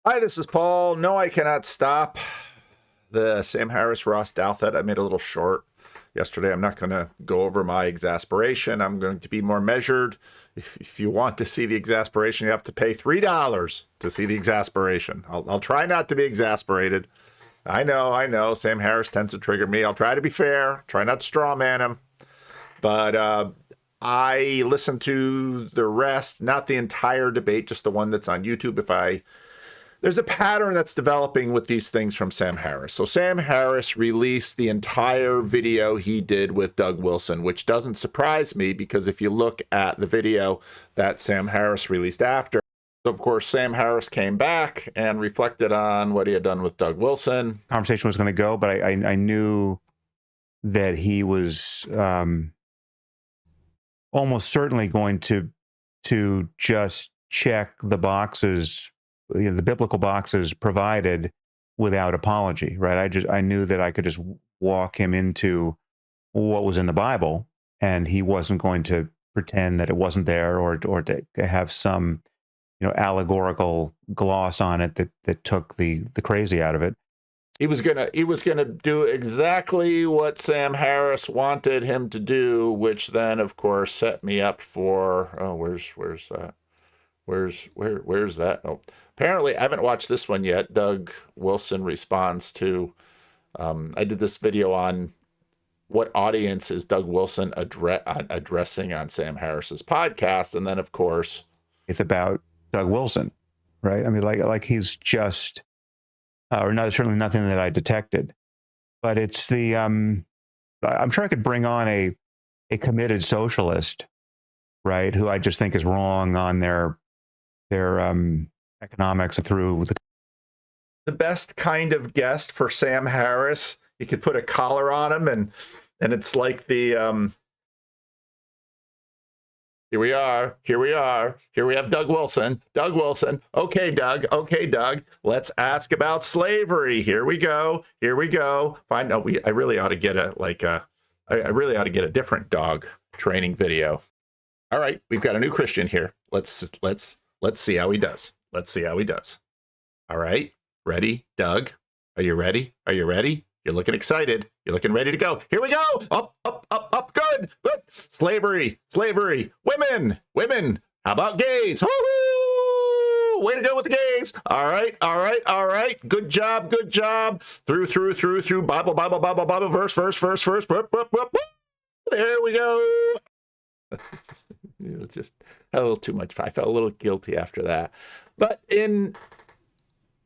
Hi, this is Paul. No, I cannot stop the Sam Harris Ross Douthat. I made a little short yesterday. I'm not going to go over my exasperation. I'm going to be more measured. If you want to see the exasperation, you have to pay $3 to see the exasperation. I'll try not to be exasperated. I know. Sam Harris tends to trigger me. I'll try to be fair. Try not to straw man him. But I listened to the rest, not the entire debate, just the one that's on YouTube. There's a pattern that's developing with these things from Sam Harris. So Sam Harris released the entire video he did with Doug Wilson, which doesn't surprise me because if you look at the video that Sam Harris released after, of course, Sam Harris came back and reflected on what he had done with Doug Wilson. Conversation was going to go, but I knew that he was almost certainly going to just check the boxes, the biblical boxes provided without apology, right? I knew that I could just walk him into what was in the Bible, and he wasn't going to pretend that it wasn't there or to have some, allegorical gloss on it that took the crazy out of it. He was gonna do exactly what Sam Harris wanted him to do, which then, of course, set me up for where's that? Where's that? Oh, apparently I haven't watched this one yet. Doug Wilson responds to. I did this video on what audience is Doug Wilson addressing on Sam Harris's podcast, and then of course it's about Doug Wilson, right? I mean, like he's just. Or not, certainly nothing that I detected, but it's the I'm sure I could bring on a committed socialist, right? Who I just think is wrong on their economics through the best kind of guest for Sam Harris. You could put a collar on him, and it's like the Here we are. Here we have Doug Wilson. Okay, Doug. Let's ask about slavery. Here we go. Fine. No, I really ought to get a different dog training video. All right, we've got a new Christian here. Let's see how he does. All right, ready, Doug? Are you ready? You're looking excited. You're looking ready to go. Here we go. Up. Good. Slavery. Women. How about gays? Woo-hoo! Way to go with the gays. All right. Good job. Through. Bible. Verse. There we go. It was just a little too much. I felt a little guilty after that. But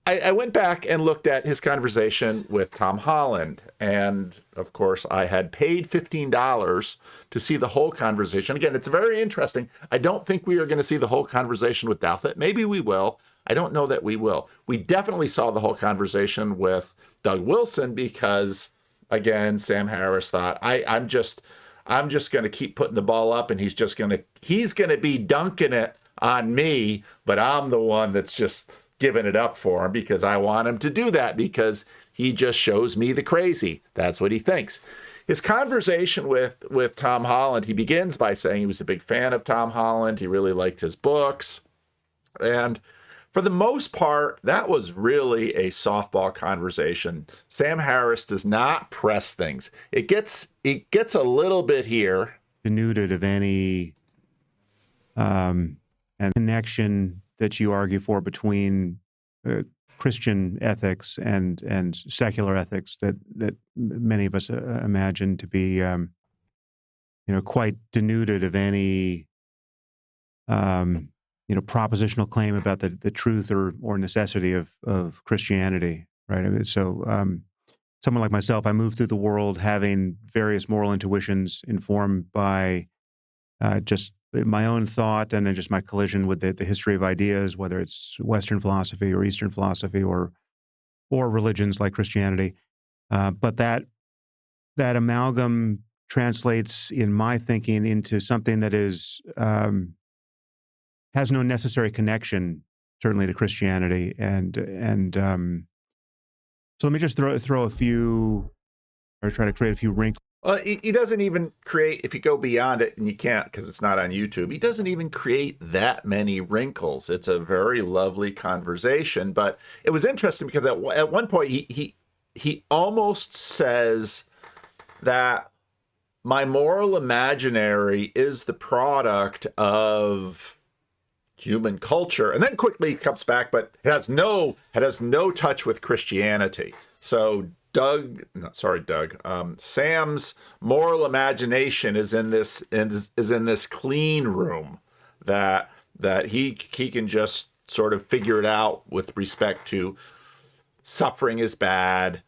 I went back and looked at his conversation with Tom Holland. And, of course, I had paid $15 to see the whole conversation. Again, it's very interesting. I don't think we are going to see the whole conversation with Douthat. Maybe we will. I don't know that we will. We definitely saw the whole conversation with Doug Wilson because, again, Sam Harris thought, I'm just going to keep putting the ball up, and he's going to be dunking it on me, but I'm the one that's just giving it up for him because I want him to do that because he just shows me the crazy. That's what he thinks. His conversation with Tom Holland, he begins by saying he was a big fan of Tom Holland. He really liked his books. And for the most part, that was really a softball conversation. Sam Harris does not press things. It gets a little bit here. Denuded of any and connection that you argue for between Christian ethics and secular ethics that many of us imagine to be, quite denuded of any, propositional claim about the truth or necessity of Christianity, right? I mean, so someone like myself, I move through the world having various moral intuitions informed by just my own thought and then just my collision with the history of ideas, whether it's Western philosophy or Eastern philosophy or religions like Christianity. But that amalgam translates in my thinking into something that is has no necessary connection, certainly, to Christianity. And so let me just throw a few, or try to create a few wrinkles Well, he doesn't even create, if you go beyond it, and you can't because it's not on YouTube, he doesn't even create that many wrinkles. It's a very lovely conversation. But it was interesting because at one point he almost says that my moral imaginary is the product of human culture, and then quickly comes back, but it has no touch with Christianity. So Sam's moral imagination is in this clean room that he can just sort of figure it out with respect to suffering is bad,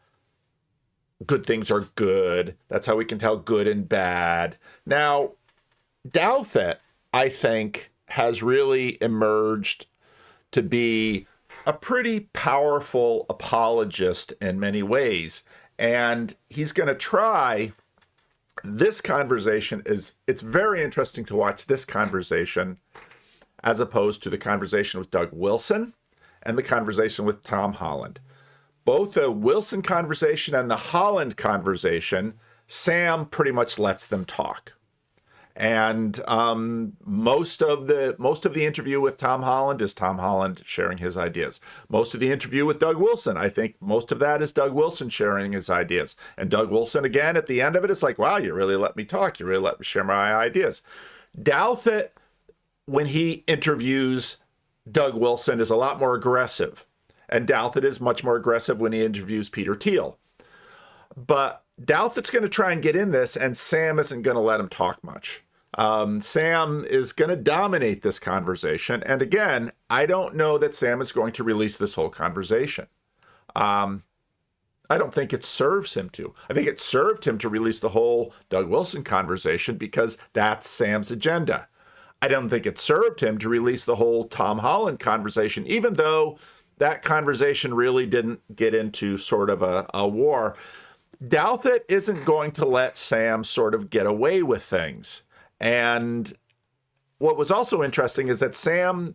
good things are good. That's how we can tell good and bad. Now, Douthat, I think, has really emerged to be a pretty powerful apologist in many ways. And he's going to try this conversation. It's very interesting to watch this conversation as opposed to the conversation with Doug Wilson and the conversation with Tom Holland. Both the Wilson conversation and the Holland conversation, Sam pretty much lets them talk. And most of the interview with Tom Holland is Tom Holland sharing his ideas. Most of the interview with Doug Wilson, I think most of that is Doug Wilson sharing his ideas. And Doug Wilson, again, at the end of it, is like, wow, you really let me talk. You really let me share my ideas. Douthat, when he interviews Doug Wilson, is a lot more aggressive. And Douthat is much more aggressive when he interviews Peter Thiel. But Douthat's going to try and get in this, and Sam isn't going to let him talk much. Sam is going to dominate this conversation. And again, I don't know that Sam is going to release this whole conversation. I don't think it serves him to. I think it served him to release the whole Doug Wilson conversation because that's Sam's agenda. I don't think it served him to release the whole Tom Holland conversation, even though that conversation really didn't get into sort of a war. Douthat isn't going to let Sam sort of get away with things. And what was also interesting is that Sam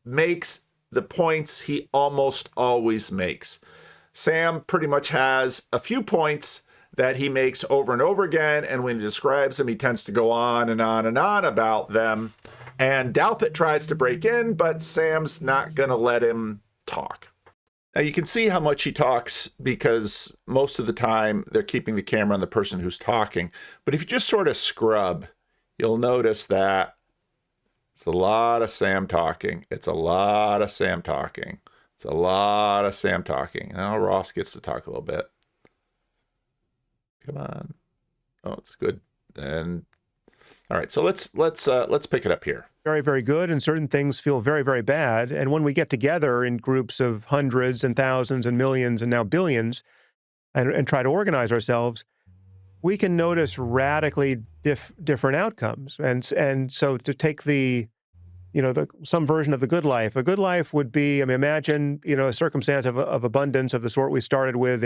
makes the points he almost always makes. Sam pretty much has a few points that he makes over and over again, and when he describes them, he tends to go on and on and on about them. And Douthat tries to break in, but Sam's not going to let him talk. Now, you can see how much he talks because most of the time they're keeping the camera on the person who's talking. But if you just sort of scrub, you'll notice that it's a lot of Sam talking. It's a lot of Sam talking. It's a lot of Sam talking. Now Ross gets to talk a little bit. Come on. Oh, it's good. And all right, so let's pick it up here. Very, very good, and certain things feel very, very bad. And when we get together in groups of hundreds and thousands and millions and now billions and try to organize ourselves, we can notice radically different outcomes. And so to take some version of the good life, a good life would be, imagine, a circumstance of abundance of the sort we started with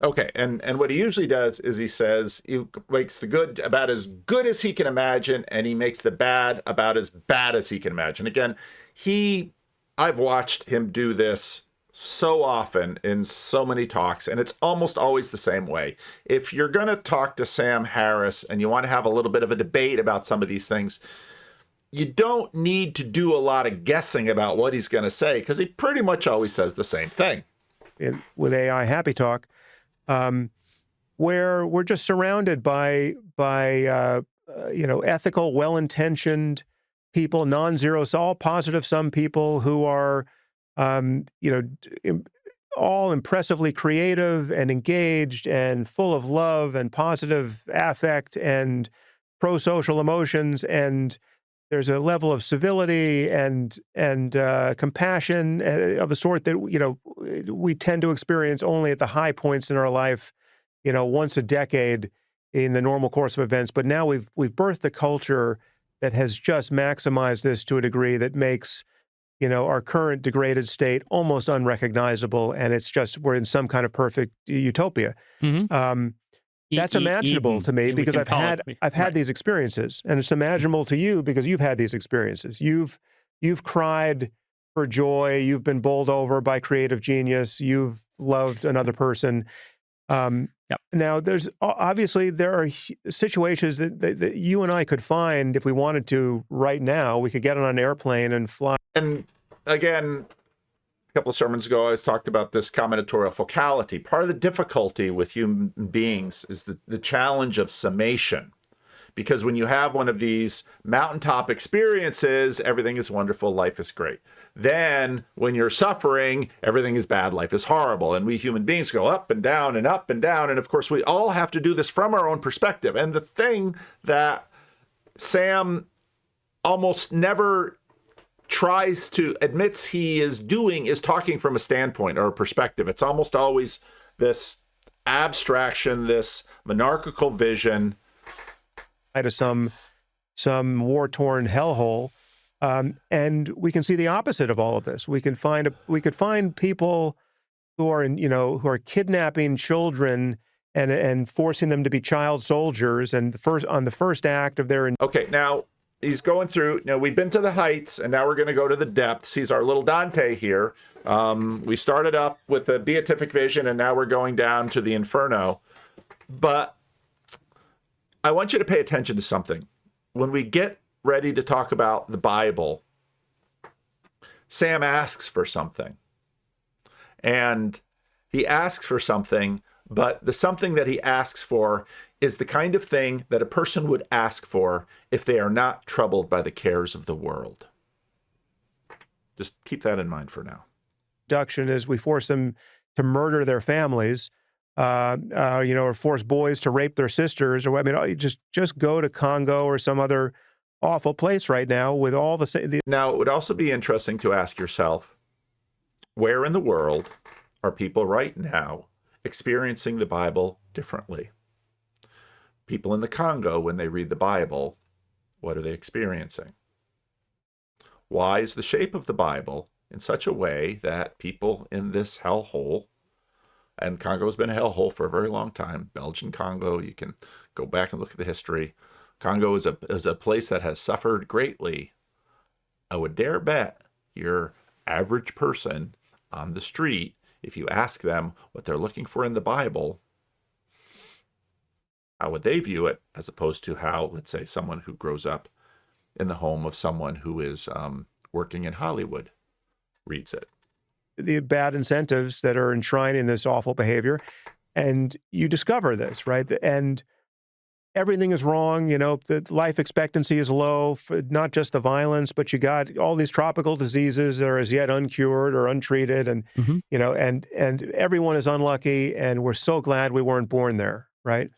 Okay, and what he usually does is he says he makes the good about as good as he can imagine, and he makes the bad about as bad as he can imagine. Again, I've watched him do this so often in so many talks, and it's almost always the same way. If you're going to talk to Sam Harris and you want to have a little bit of a debate about some of these things, you don't need to do a lot of guessing about what he's going to say because he pretty much always says the same thing. With AI Happy Talk, where we're just surrounded by ethical, well-intentioned people, non-zero, all positive sum people who are, all impressively creative and engaged and full of love and positive affect and pro-social emotions, and there's a level of civility and compassion of a sort that we tend to experience only at the high points in our life, once a decade in the normal course of events. But now we've birthed a culture that has just maximized this to a degree that makes our current degraded state almost unrecognizable, and it's just we're in some kind of perfect utopia. Mm-hmm. That's imaginable to me because I've had these experiences, and it's imaginable to you because you've had these experiences. You've cried for joy. You've been bowled over by creative genius. You've loved another person. Now, there's obviously there are situations that you and I could find if we wanted to right now. We could get on an airplane and fly. And again, a couple of sermons ago, I talked about this combinatorial focality. Part of the difficulty with human beings is the challenge of summation. Because when you have one of these mountaintop experiences, everything is wonderful, life is great. Then when you're suffering, everything is bad, life is horrible. And we human beings go up and down and up and down. And of course, we all have to do this from our own perspective. And the thing that Sam almost never admits he is doing is talking from a standpoint or a perspective. It's almost always this abstraction, this monarchical vision. To some war-torn hellhole, and we can see the opposite of all of this. We could find people who are kidnapping children and forcing them to be child soldiers, and on the first act of their. Okay, now he's going through. We've been to the heights, and now we're going to go to the depths. He's our little Dante here. We started up with the beatific vision, and now we're going down to the inferno. But I want you to pay attention to something. When we get ready to talk about the Bible, Sam asks for something. And he asks for something, but the something that he asks for is the kind of thing that a person would ask for if they are not troubled by the cares of the world. Just keep that in mind for now. Abduction is we force them to murder their families. Or force boys to rape their sisters, just go to Congo or some other awful place right now with all the. Now, it would also be interesting to ask yourself, where in the world are people right now experiencing the Bible differently? People in the Congo, when they read the Bible, what are they experiencing? Why is the shape of the Bible in such a way that people in this hellhole, and Congo's been a hellhole for a very long time. Belgian Congo, you can go back and look at the history. Congo is a place that has suffered greatly. I would dare bet your average person on the street, if you ask them what they're looking for in the Bible, how would they view it, as opposed to how, let's say, someone who grows up in the home of someone who is working in Hollywood reads it. The bad incentives that are enshrined in this awful behavior, and you discover this, right? And everything is wrong. The life expectancy is low, not just the violence, but you got all these tropical diseases that are as yet uncured or untreated, and and everyone is unlucky, and we're so glad we weren't born there, right?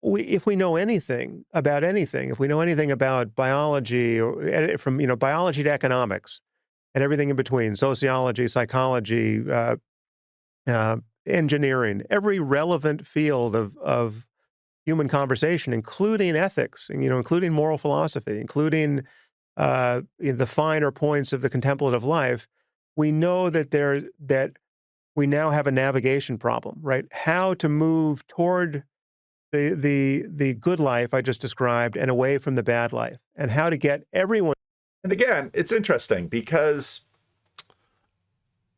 If we know anything about anything, if we know anything about biology, or from biology to economics, and everything in between, sociology, psychology, engineering, every relevant field of human conversation, including ethics, including moral philosophy, including the finer points of the contemplative life, we know that we now have a navigation problem, right? How to move toward the good life I just described and away from the bad life, and how to get everyone. And again, it's interesting because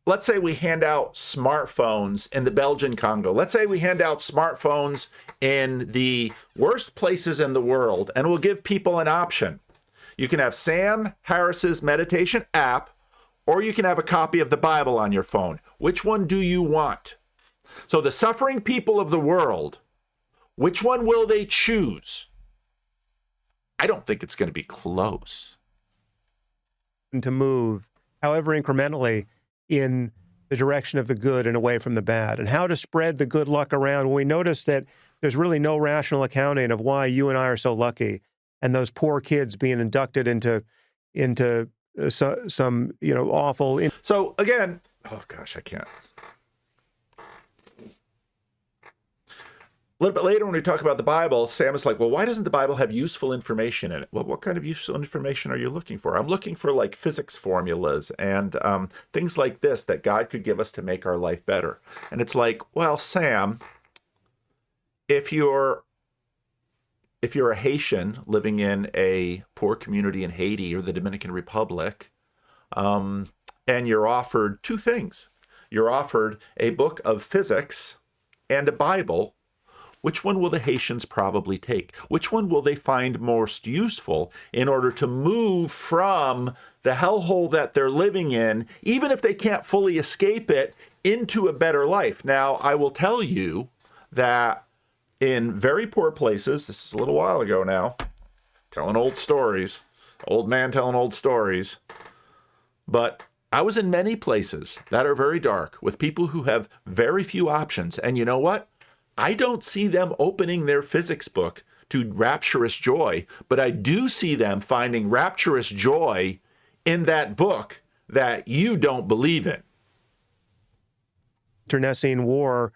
let's say we hand out smartphones in the Belgian Congo. Let's say we hand out smartphones in the worst places in the world, and we'll give people an option. You can have Sam Harris's meditation app, or you can have a copy of the Bible on your phone. Which one do you want? So the suffering people of the world, which one will they choose? I don't think it's going to be close. To move, however incrementally, in the direction of the good and away from the bad, and how to spread the good luck around. When we notice that there's really no rational accounting of why you and I are so lucky, and those poor kids being inducted into some awful. So again, oh gosh, I can't. A little bit later when we talk about the Bible, Sam is like, well, why doesn't the Bible have useful information in it? Well, what kind of useful information are you looking for? I'm looking for like physics formulas and things like this that God could give us to make our life better. And it's like, well, Sam, if you're a Haitian living in a poor community in Haiti or the Dominican Republic, and you're offered two things. You're offered a book of physics and a Bible, which one will the Haitians probably take? Which one will they find most useful in order to move from the hellhole that they're living in, even if they can't fully escape it, into a better life? Now, I will tell you that in very poor places, this is a little while ago now, telling old stories, old man telling old stories, but I was in many places that are very dark with people who have very few options. And you know what? I don't see them opening their physics book to rapturous joy, but I do see them finding rapturous joy in that book that you don't believe in. Internecine war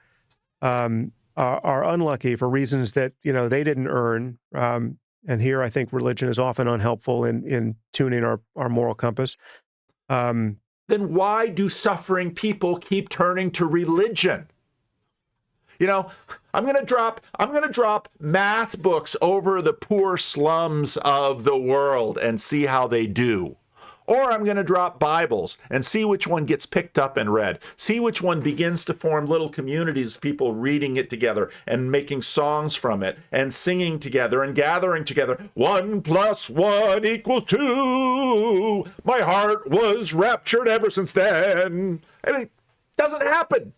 are unlucky for reasons that, they didn't earn. And here I think religion is often unhelpful in tuning our moral compass. Then why do suffering people keep turning to religion? I'm going to drop math books over the poor slums of the world and see how they do. Or I'm going to drop Bibles and see which one gets picked up and read. See which one begins to form little communities of people reading it together and making songs from it and singing together and gathering together. 1 + 1 = 2. My heart was raptured ever since then. I mean, it doesn't happen.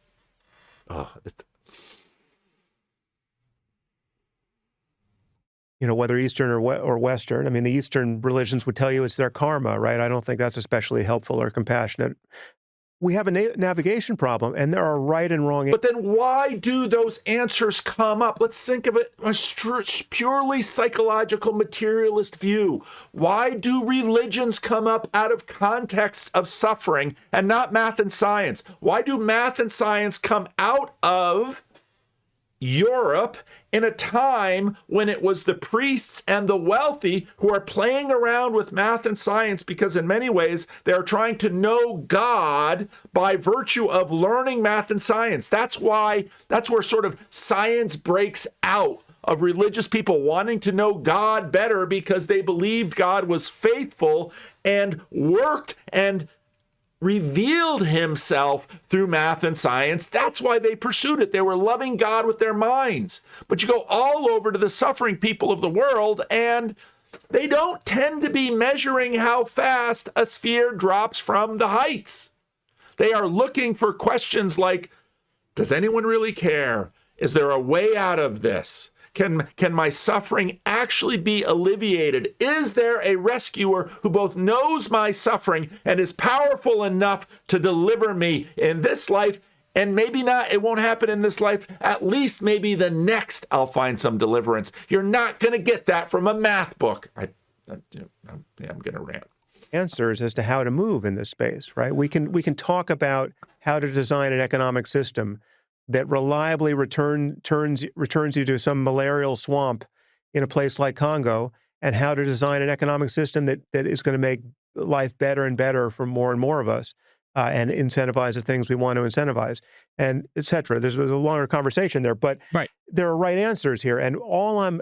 Whether Eastern or Western. I mean, the Eastern religions would tell you it's their karma, right? I don't think that's especially helpful or compassionate. We have a navigation problem, and there are right and wrong. But then why do those answers come up? Let's think of it a purely psychological, materialist view. Why do religions come up out of contexts of suffering and not math and science? Why do math and science come out of Europe in a time when it was the priests and the wealthy who are playing around with math and science because in many ways they're trying to know God by virtue of learning math and science? That's where sort of science breaks out of religious people wanting to know God better because they believed God was faithful and worked and revealed himself through math and science. That's why they pursued it. They were loving God with their minds. But you go all over to the suffering people of the world, and they don't tend to be measuring how fast a sphere drops from the heights. They are looking for questions like, does anyone really care? Is there a way out of this? Can my suffering actually be alleviated? Is there a rescuer who both knows my suffering and is powerful enough to deliver me in this life? And maybe not, it won't happen in this life. At least maybe the next I'll find some deliverance. You're not going to get that from a math book. I'm going to rant. Answers as to how to move in this space, right? We can talk about how to design an economic system that reliably returns you to some malarial swamp in a place like Congo, and how to design an economic system that is going to make life better and better for more and more of us, and incentivize the things we want to incentivize, and et cetera. There's a longer conversation there, but Right. There are right answers here. And I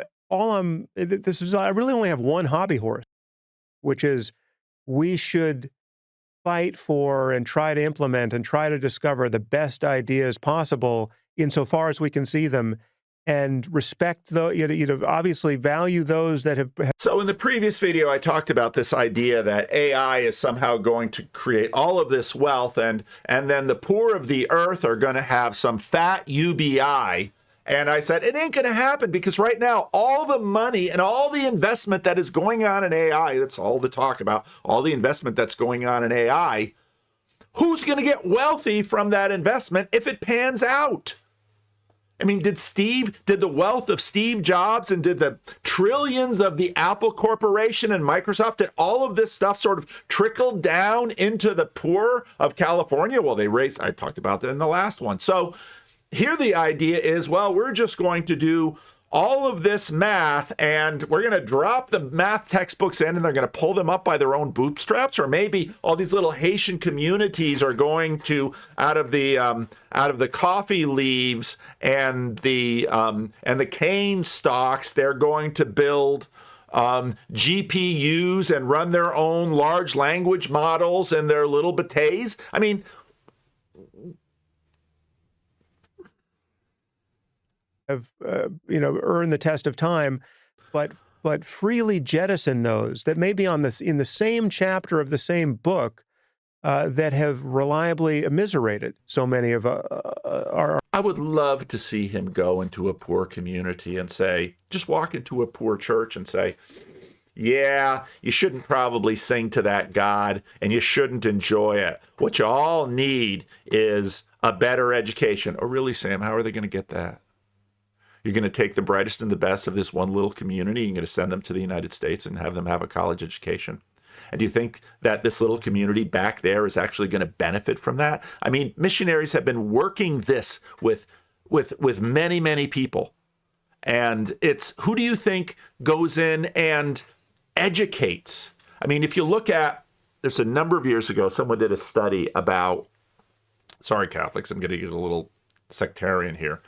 really only have one hobby horse, which is we should fight for and try to implement and try to discover the best ideas possible insofar as we can see them, and respect obviously value those that have. So in the previous video, I talked about this idea that AI is somehow going to create all of this wealth, and then the poor of the earth are going to have some fat UBI. And I said, it ain't going to happen, because right now, all the money and all the investment that is going on in AI, that's all the talk about, all the investment that's going on in AI, who's going to get wealthy from that investment if it pans out? I mean, did the wealth of Steve Jobs and did the trillions of the Apple Corporation and Microsoft, did all of this stuff sort of trickle down into the poor of California? Well, I talked about that in the last one. So here the idea is, well, we're just going to do all of this math, and we're going to drop the math textbooks in, and they're going to pull them up by their own bootstraps. Or maybe all these little Haitian communities are going to, out of the coffee leaves and the cane stalks, they're going to build GPUs and run their own large language models and their little bêtes. I mean, have earned the test of time, but freely jettison those that may be in the same chapter of the same book that have reliably immiserated so many of our. I would love to see him go into a poor community and say, just walk into a poor church and say, yeah, you shouldn't probably sing to that God and you shouldn't enjoy it. What you all need is a better education. Oh, really, Sam? How are they going to get that? You're going to take the brightest and the best of this one little community, and you're going to send them to the United States and have them have a college education. And do you think that this little community back there is actually going to benefit from that? I mean, missionaries have been working this with many, many people. And it's, who do you think goes in and educates? I mean, if you look at, there's a number of years ago, someone did a study about, sorry, Catholics, I'm going to get a little sectarian here,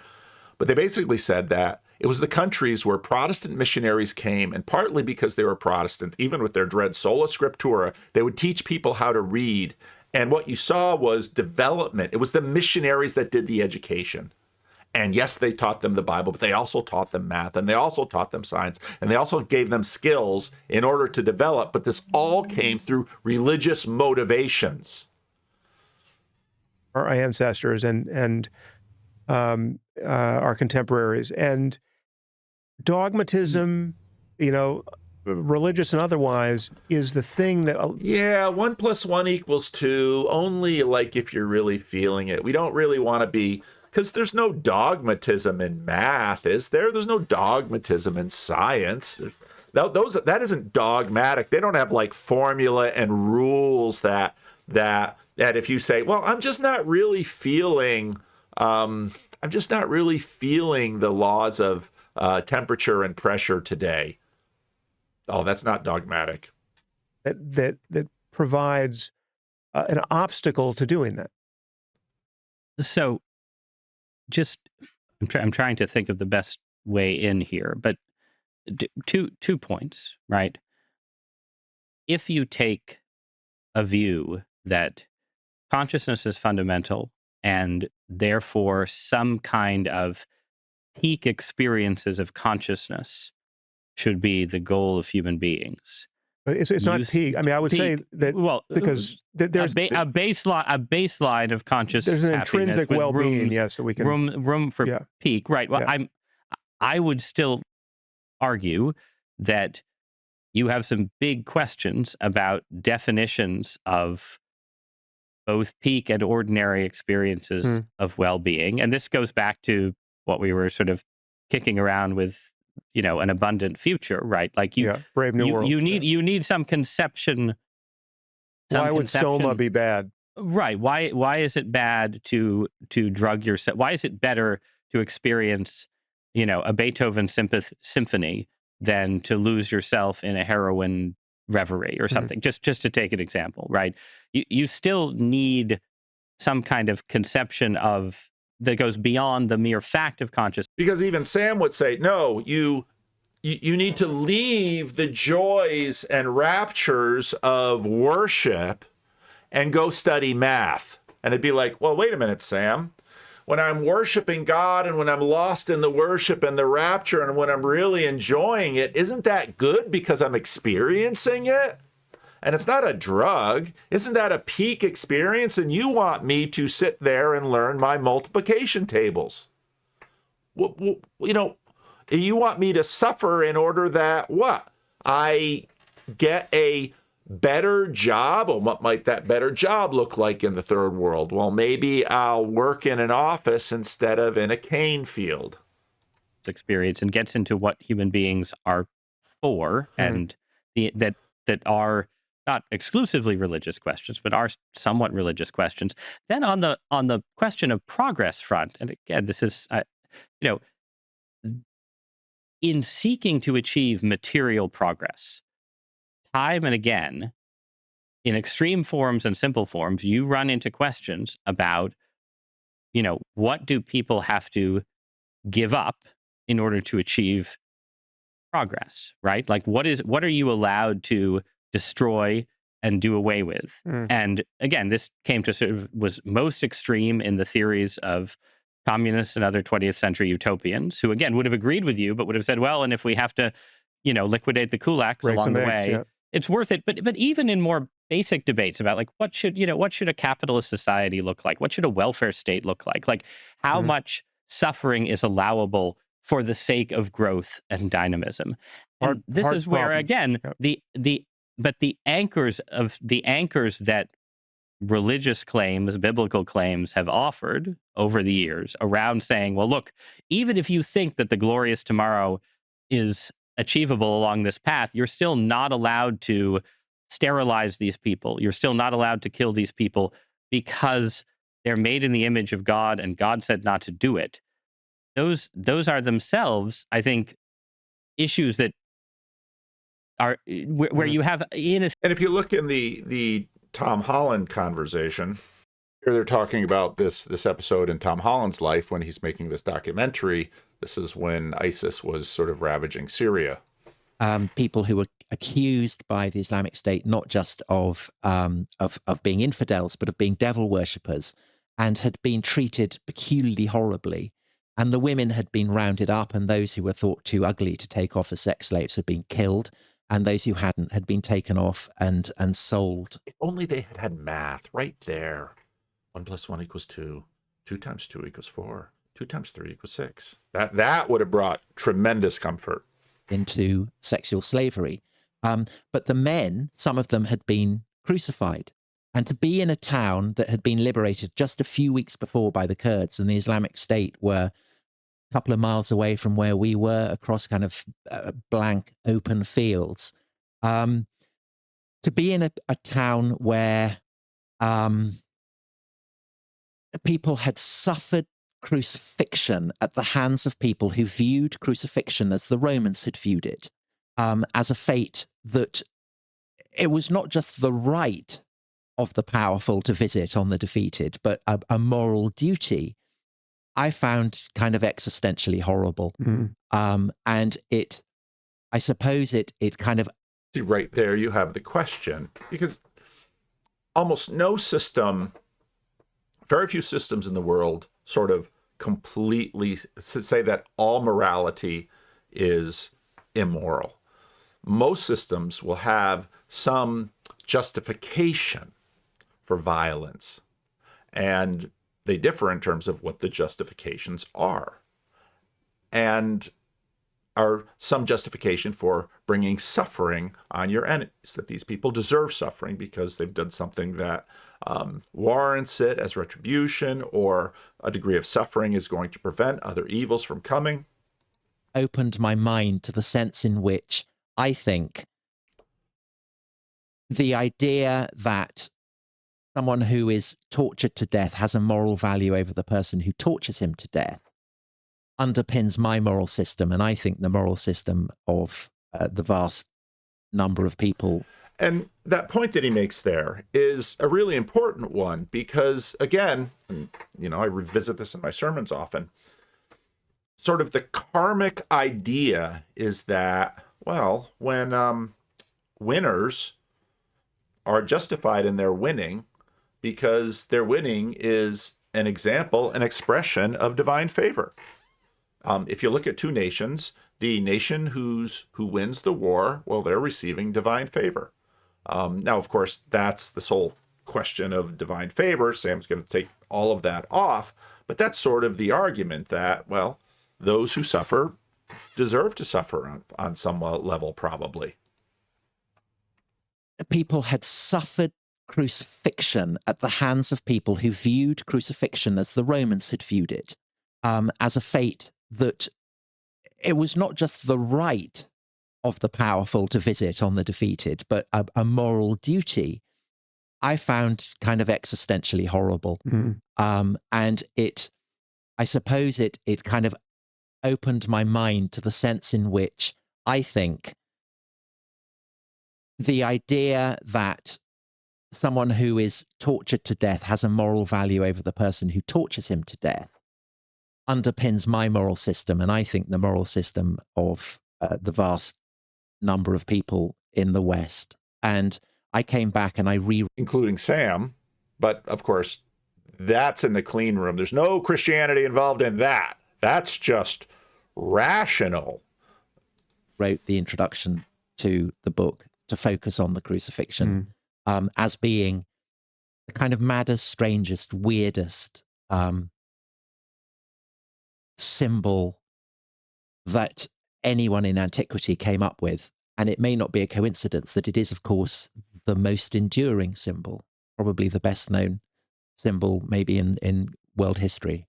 but they basically said that it was the countries where Protestant missionaries came, and partly because they were Protestant, even with their dread sola scriptura, they would teach people how to read. And what you saw was development. It was the missionaries that did the education. And yes, they taught them the Bible, but they also taught them math, and they also taught them science, and they also gave them skills in order to develop. But this all came through religious motivations. Our ancestors and our contemporaries. And dogmatism, religious and otherwise, is the thing that... Yeah, 1 + 1 = 2, only like if you're really feeling it. We don't really want to be... Because there's no dogmatism in math, is there? There's no dogmatism in science. That isn't dogmatic. They don't have like formula and rules that if you say, well, I'm just not really feeling the laws of temperature and pressure today. Oh, that's not dogmatic. That provides an obstacle to doing that. So, I'm trying to think of the best way in here, but two points, right? If you take a view that consciousness is fundamental and therefore some kind of peak experiences of consciousness should be the goal of human beings. But it's not peak. I mean, I would say that, well, because there's a baseline of conscious. There's an intrinsic well-being, yes, so we can room for peak, right? Well, yeah. I would still argue that you have some big questions about definitions of both peak and ordinary experiences of well-being, and this goes back to what we were sort of kicking around with. An abundant future, right? Like Brave New World. You need some conception. Why would soma be bad? Right. Why is it bad to drug yourself? Why is it better to experience, a Beethoven symphony than to lose yourself in a heroin reverie or something? Just to take an example, right? You still need some kind of conception of that goes beyond the mere fact of consciousness. Because even Sam would say, no, you need to leave the joys and raptures of worship and go study math. And it'd be like, well, wait a minute, Sam. When I'm worshiping God and when I'm lost in the worship and the rapture and when I'm really enjoying it, isn't that good because I'm experiencing it? And it's not a drug. Isn't that a peak experience? And you want me to sit there and learn my multiplication tables. You want me to suffer in order that what? I get a better job? Well, what might that better job look like in the third world? Well, maybe I'll work in an office instead of in a cane field. Experience and gets into what human beings are for and that are not exclusively religious questions, but are somewhat religious questions. Then on the question of progress front, and again, this is, in seeking to achieve material progress, time and again, in extreme forms and simple forms, you run into questions about, what do people have to give up in order to achieve progress, right? Like what are you allowed to destroy and do away with? And again, this came to was most extreme in the theories of communists and other 20th century utopians who, again, would have agreed with you, but would have said, well, and if we have to, liquidate the kulaks Break along some the eggs, way, yeah. it's worth it. But even in more basic debates about like what should a capitalist society look like? What should a welfare state look like? Like how much suffering is allowable for the sake of growth and dynamism? And this hard is where problems. again Yep. the anchors that religious claims, biblical claims have offered over the years around saying, well, look, even if you think that the glorious tomorrow is achievable along this path, you're still not allowed to sterilize these people. You're still not allowed to kill these people because they're made in the image of God and God said not to do it. Those are themselves, I think, issues that are where you have in a And if you look in the Tom Holland conversation, here they're talking about this episode in Tom Holland's life when he's making this documentary. This is when ISIS was sort of ravaging Syria. People who were accused by the Islamic State not just of being infidels, but of being devil worshippers, and had been treated peculiarly horribly. And the women had been rounded up, and those who were thought too ugly to take off as sex slaves had been killed, and those who hadn't had been taken off and sold. If only they had math right there. 1 + 1 = 2. 2 × 2 = 4. 2 × 3 = 6. That would have brought tremendous comfort Into sexual slavery. But the men, some of them had been crucified. And to be in a town that had been liberated just a few weeks before by the Kurds, and the Islamic State were a couple of miles away from where we were, across kind of blank open fields, to be in a town where people had suffered crucifixion at the hands of people who viewed crucifixion as the Romans had viewed it, as a fate that it was not just the right of the powerful to visit on the defeated, but a moral duty, I found kind of existentially horrible. And I suppose it kind of... See, right there you have the question, because almost no system, very few systems in the world sort of completely say that all morality is immoral. Most systems will have some justification for violence, and they differ in terms of what the justifications are, and are some justification for bringing suffering on your enemies, that these people deserve suffering because they've done something that warrants it as retribution, or a degree of suffering is going to prevent other evils from coming. Opened my mind to the sense in which I think the idea that someone who is tortured to death has a moral value over the person who tortures him to death underpins my moral system, and I think the moral system of the vast number of people. And that point that he makes there is a really important one, because, again, I revisit this in my sermons often, sort of the karmic idea is that, well, when winners are justified in their winning because their winning is an example, an expression of divine favor. If you look at two nations, the nation who wins the war, well, they're receiving divine favor. Now, of course, that's the sole question of divine favor. Sam's going to take all of that off, but that's sort of the argument that, well, those who suffer deserve to suffer on some level, probably. People had suffered crucifixion at the hands of people who viewed crucifixion as the Romans had viewed it, as a fate that it was not just the right of the powerful to visit on the defeated, but a moral duty, I found kind of existentially horrible. And I suppose it kind of opened my mind to the sense in which I think the idea that someone who is tortured to death has a moral value over the person who tortures him to death underpins my moral system, and I think the moral system of the vast number of people in the West. And I came back and including Sam, but of course, That's in the clean room. There's no Christianity involved in that. That's just rational. Wrote the introduction to the book to focus on the crucifixion as being the kind of maddest, strangest, weirdest symbol that anyone in antiquity came up with. And it may not be a coincidence that it is, of course, the most enduring symbol, probably the best known symbol maybe in world history.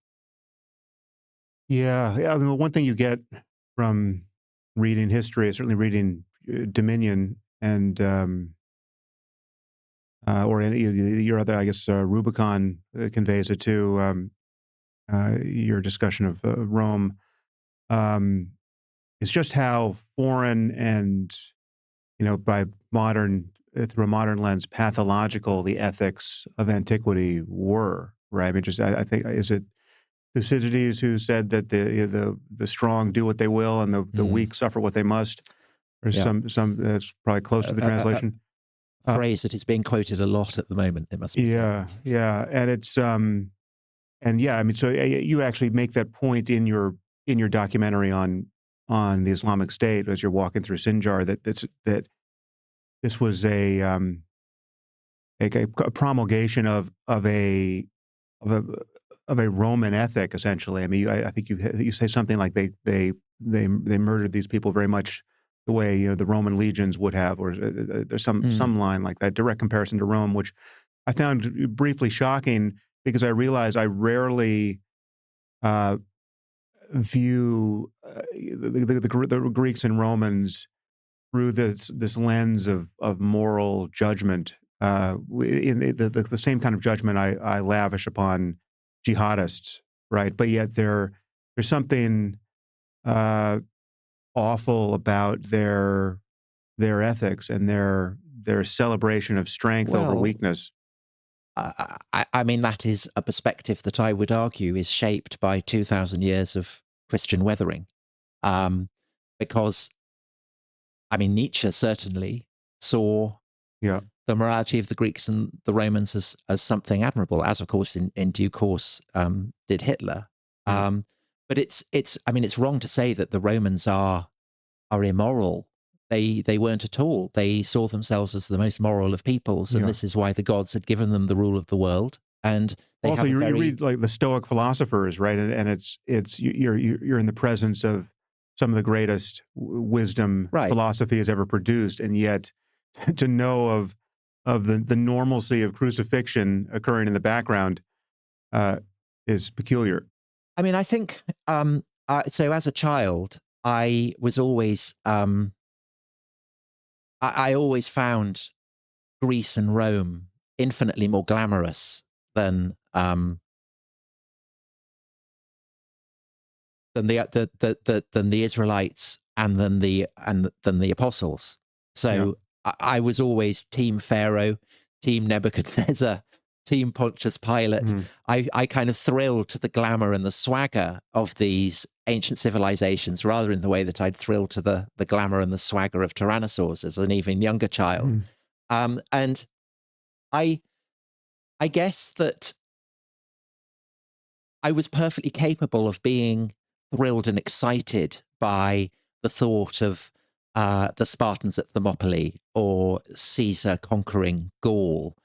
Yeah. I mean, one thing you get from reading history, certainly reading Dominion and or any your other, I guess, Rubicon conveys it too. Your discussion of Rome. It's just how foreign and, by through a modern lens, pathological the ethics of antiquity were. Right. I mean, I think, is it Thucydides who said that the strong do what they will and the weak suffer what they must? Or some that's probably close to the translation. Phrase that is being quoted a lot at the moment. It must be. Yeah, and it's and yeah, I mean, so you actually make that point in your documentary on the Islamic State as you're walking through Sinjar that this was a promulgation of a Roman ethic, essentially. I mean, I think you say something like they murdered these people very much the way the Roman legions would have, or there's some line like that, direct comparison to Rome, which I found briefly shocking because I realized I rarely view the Greeks and Romans through this lens of moral judgment, in the same kind of judgment I lavish upon jihadists, right? But yet there's something awful about their ethics and their celebration of strength over weakness. I mean, that is a perspective that I would argue is shaped by 2,000 years of Christian weathering. Because, I mean, Nietzsche certainly saw the morality of the Greeks and the Romans as something admirable, as, of course, in due course did Hitler. But it's wrong to say that the Romans are immoral. They weren't at all. They saw themselves as the most moral of peoples, and this is why the gods had given them the rule of the world. And they also, you read like the Stoic philosophers, right? And it's you're in the presence of some of the greatest wisdom philosophy has ever produced, and yet to know of the normalcy of crucifixion occurring in the background is peculiar. I mean, I think so. As a child, I was always I always found Greece and Rome infinitely more glamorous than the Israelites and than the apostles. So I was always Team Pharaoh, Team Nebuchadnezzar, Team Pontius Pilate. I kind of thrilled to the glamour and the swagger of these ancient civilizations rather in the way that I'd thrill to the glamour and the swagger of tyrannosaurs as an even younger child. And I guess that I was perfectly capable of being thrilled and excited by the thought of the Spartans at Thermopylae or Caesar conquering Gaul.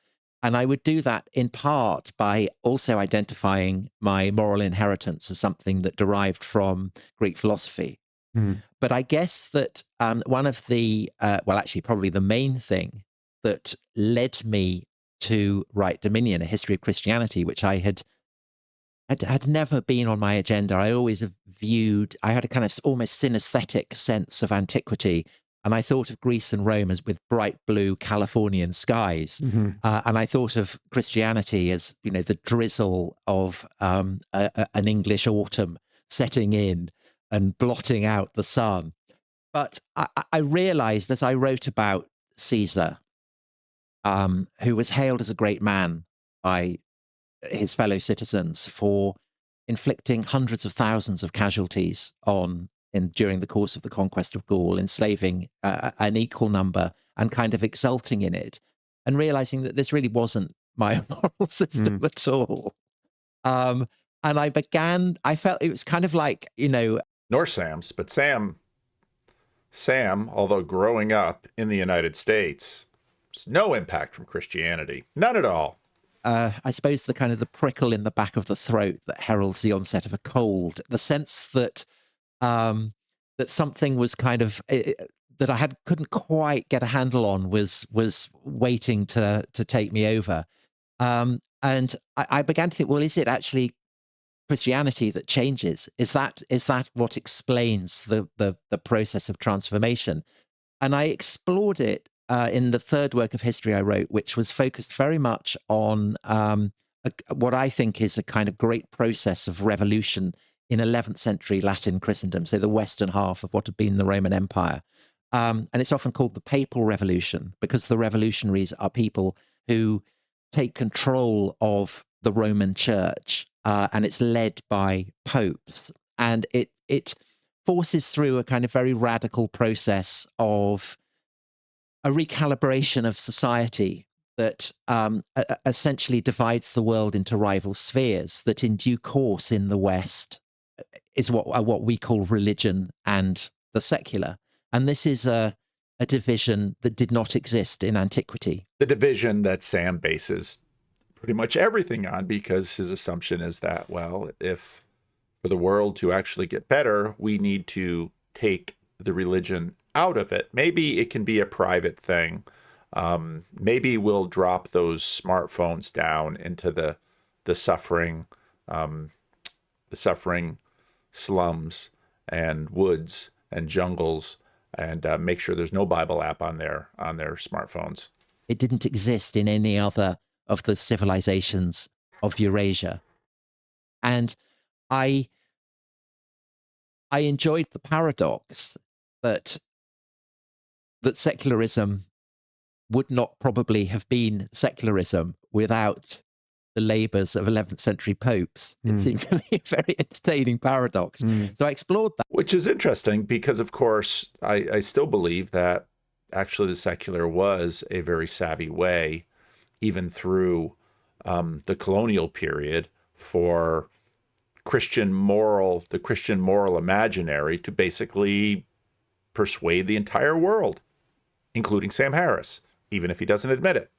And I would do that in part by also identifying my moral inheritance as something that derived from Greek philosophy. But I guess that one of the, actually probably the main thing that led me to write Dominion, a history of Christianity, which I had never been on my agenda. I always I had a kind of almost synesthetic sense of antiquity. And I thought of Greece and Rome as with bright blue Californian skies. And I thought of Christianity as, the drizzle of an English autumn setting in and blotting out the sun. But I realized as I wrote about Caesar, who was hailed as a great man by his fellow citizens for inflicting hundreds of thousands of casualties during the course of the conquest of Gaul, enslaving an equal number and kind of exulting in it, and realizing that this really wasn't my moral system at all. And I felt it was kind of like, Nor Sam's, but Sam, although growing up in the United States, no impact from Christianity, none at all. I suppose the kind of the prickle in the back of the throat that heralds the onset of a cold, the sense that that something was kind of that I couldn't quite get a handle on was waiting to take me over, and I began to think, well, is it actually Christianity that changes? Is that what explains the process of transformation? And I explored it in the third work of history I wrote, which was focused very much on what I think is a kind of great process of revolution in 11th century Latin Christendom, so the western half of what had been the Roman Empire. And it's often called the Papal Revolution because the revolutionaries are people who take control of the Roman Church, and it's led by popes. And it forces through a kind of very radical process of a recalibration of society that essentially divides the world into rival spheres that in due course in the West is what we call religion and the secular. And this is a division that did not exist in antiquity. The division that Sam bases pretty much everything on, because his assumption is that, well, if for the world to actually get better, we need to take the religion out of it. Maybe it can be a private thing. Maybe we'll drop those smartphones down into the suffering slums and woods and jungles, and make sure there's no Bible app on their smartphones. It didn't exist in any other of the civilizations of Eurasia, and I enjoyed the paradox that secularism would not probably have been secularism without the labors of 11th century popes. It seemed to me a very entertaining paradox. So I explored that. Which is interesting because, of course, I still believe that actually the secular was a very savvy way, even through the colonial period, for the Christian moral imaginary to basically persuade the entire world, including Sam Harris, even if he doesn't admit it.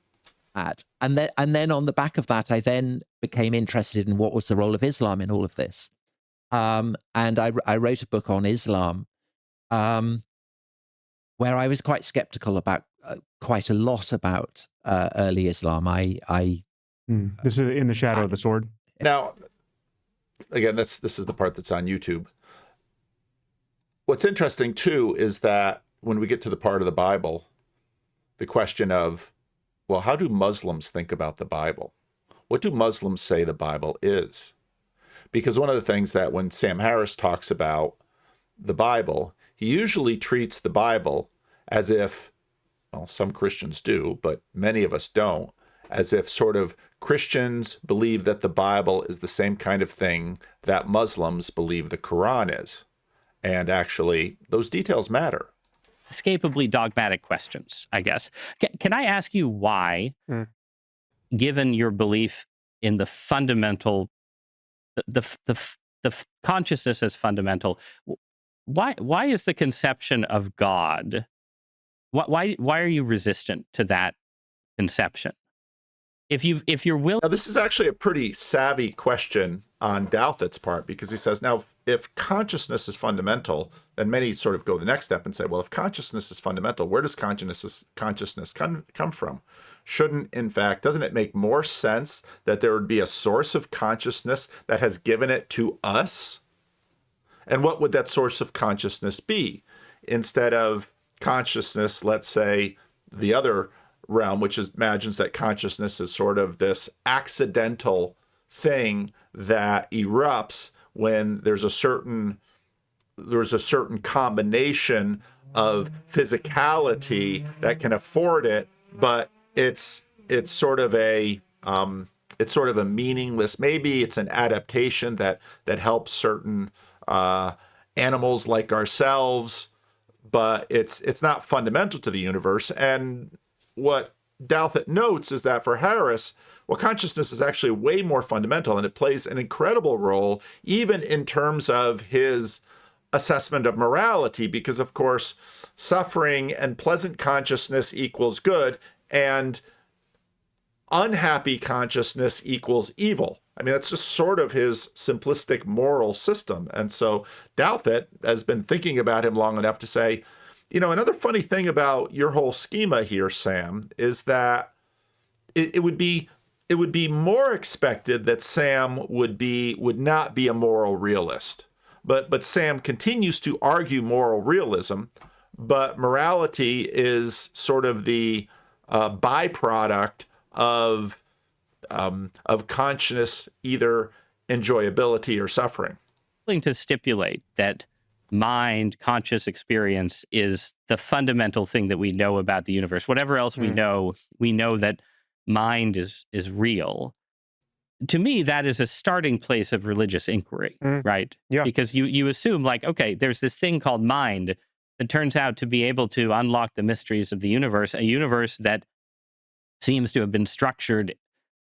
And then on the back of that, I then became interested in what was the role of Islam in all of this. And I wrote a book on Islam, where I was quite skeptical about quite a lot about early Islam. This is In the Shadow of the Sword. Now, again, this is the part that's on YouTube. What's interesting, too, is that when we get to the part of the Bible, the question of, well, how do Muslims think about the Bible? What do Muslims say the Bible is? Because one of the things that when Sam Harris talks about the Bible, he usually treats the Bible as if, well, some Christians do, but many of us don't, as if sort of Christians believe that the Bible is the same kind of thing that Muslims believe the Quran is. And actually, those details matter. Escapably dogmatic questions, I guess. Can I ask you why, given your belief in the fundamental, the consciousness as fundamental, why is the conception of God, why are you resistant to that conception? If you're willing... Now, this is actually a pretty savvy question on Douthat's part, because he says, now, if consciousness is fundamental, then many sort of go the next step and say, well, if consciousness is fundamental, where does consciousness come from? Doesn't it make more sense that there would be a source of consciousness that has given it to us? And what would that source of consciousness be? Instead of consciousness, let's say, the other realm, which imagines that consciousness is sort of this accidental thing that erupts when there's a certain combination of physicality that can afford it, but it's sort of a meaningless. Maybe it's an adaptation that helps certain animals like ourselves, but it's not fundamental to the universe. And what Douthat notes is that for Harris, well, consciousness is actually way more fundamental, and it plays an incredible role even in terms of his assessment of morality, because of course suffering and pleasant consciousness equals good, and unhappy consciousness equals evil. I mean, that's just sort of his simplistic moral system. And so Douthit has been thinking about him long enough to say, another funny thing about your whole schema here, Sam, is that it would be more expected that Sam would not be a moral realist. But Sam continues to argue moral realism, but morality is sort of the byproduct of conscious either enjoyability or suffering. Willing to stipulate that mind, conscious experience is the fundamental thing that we know about the universe. Whatever else we know that mind is real. To me, that is a starting place of religious inquiry, right? Yeah. Because you assume, like, okay, there's this thing called mind that turns out to be able to unlock the mysteries of the universe, a universe that seems to have been structured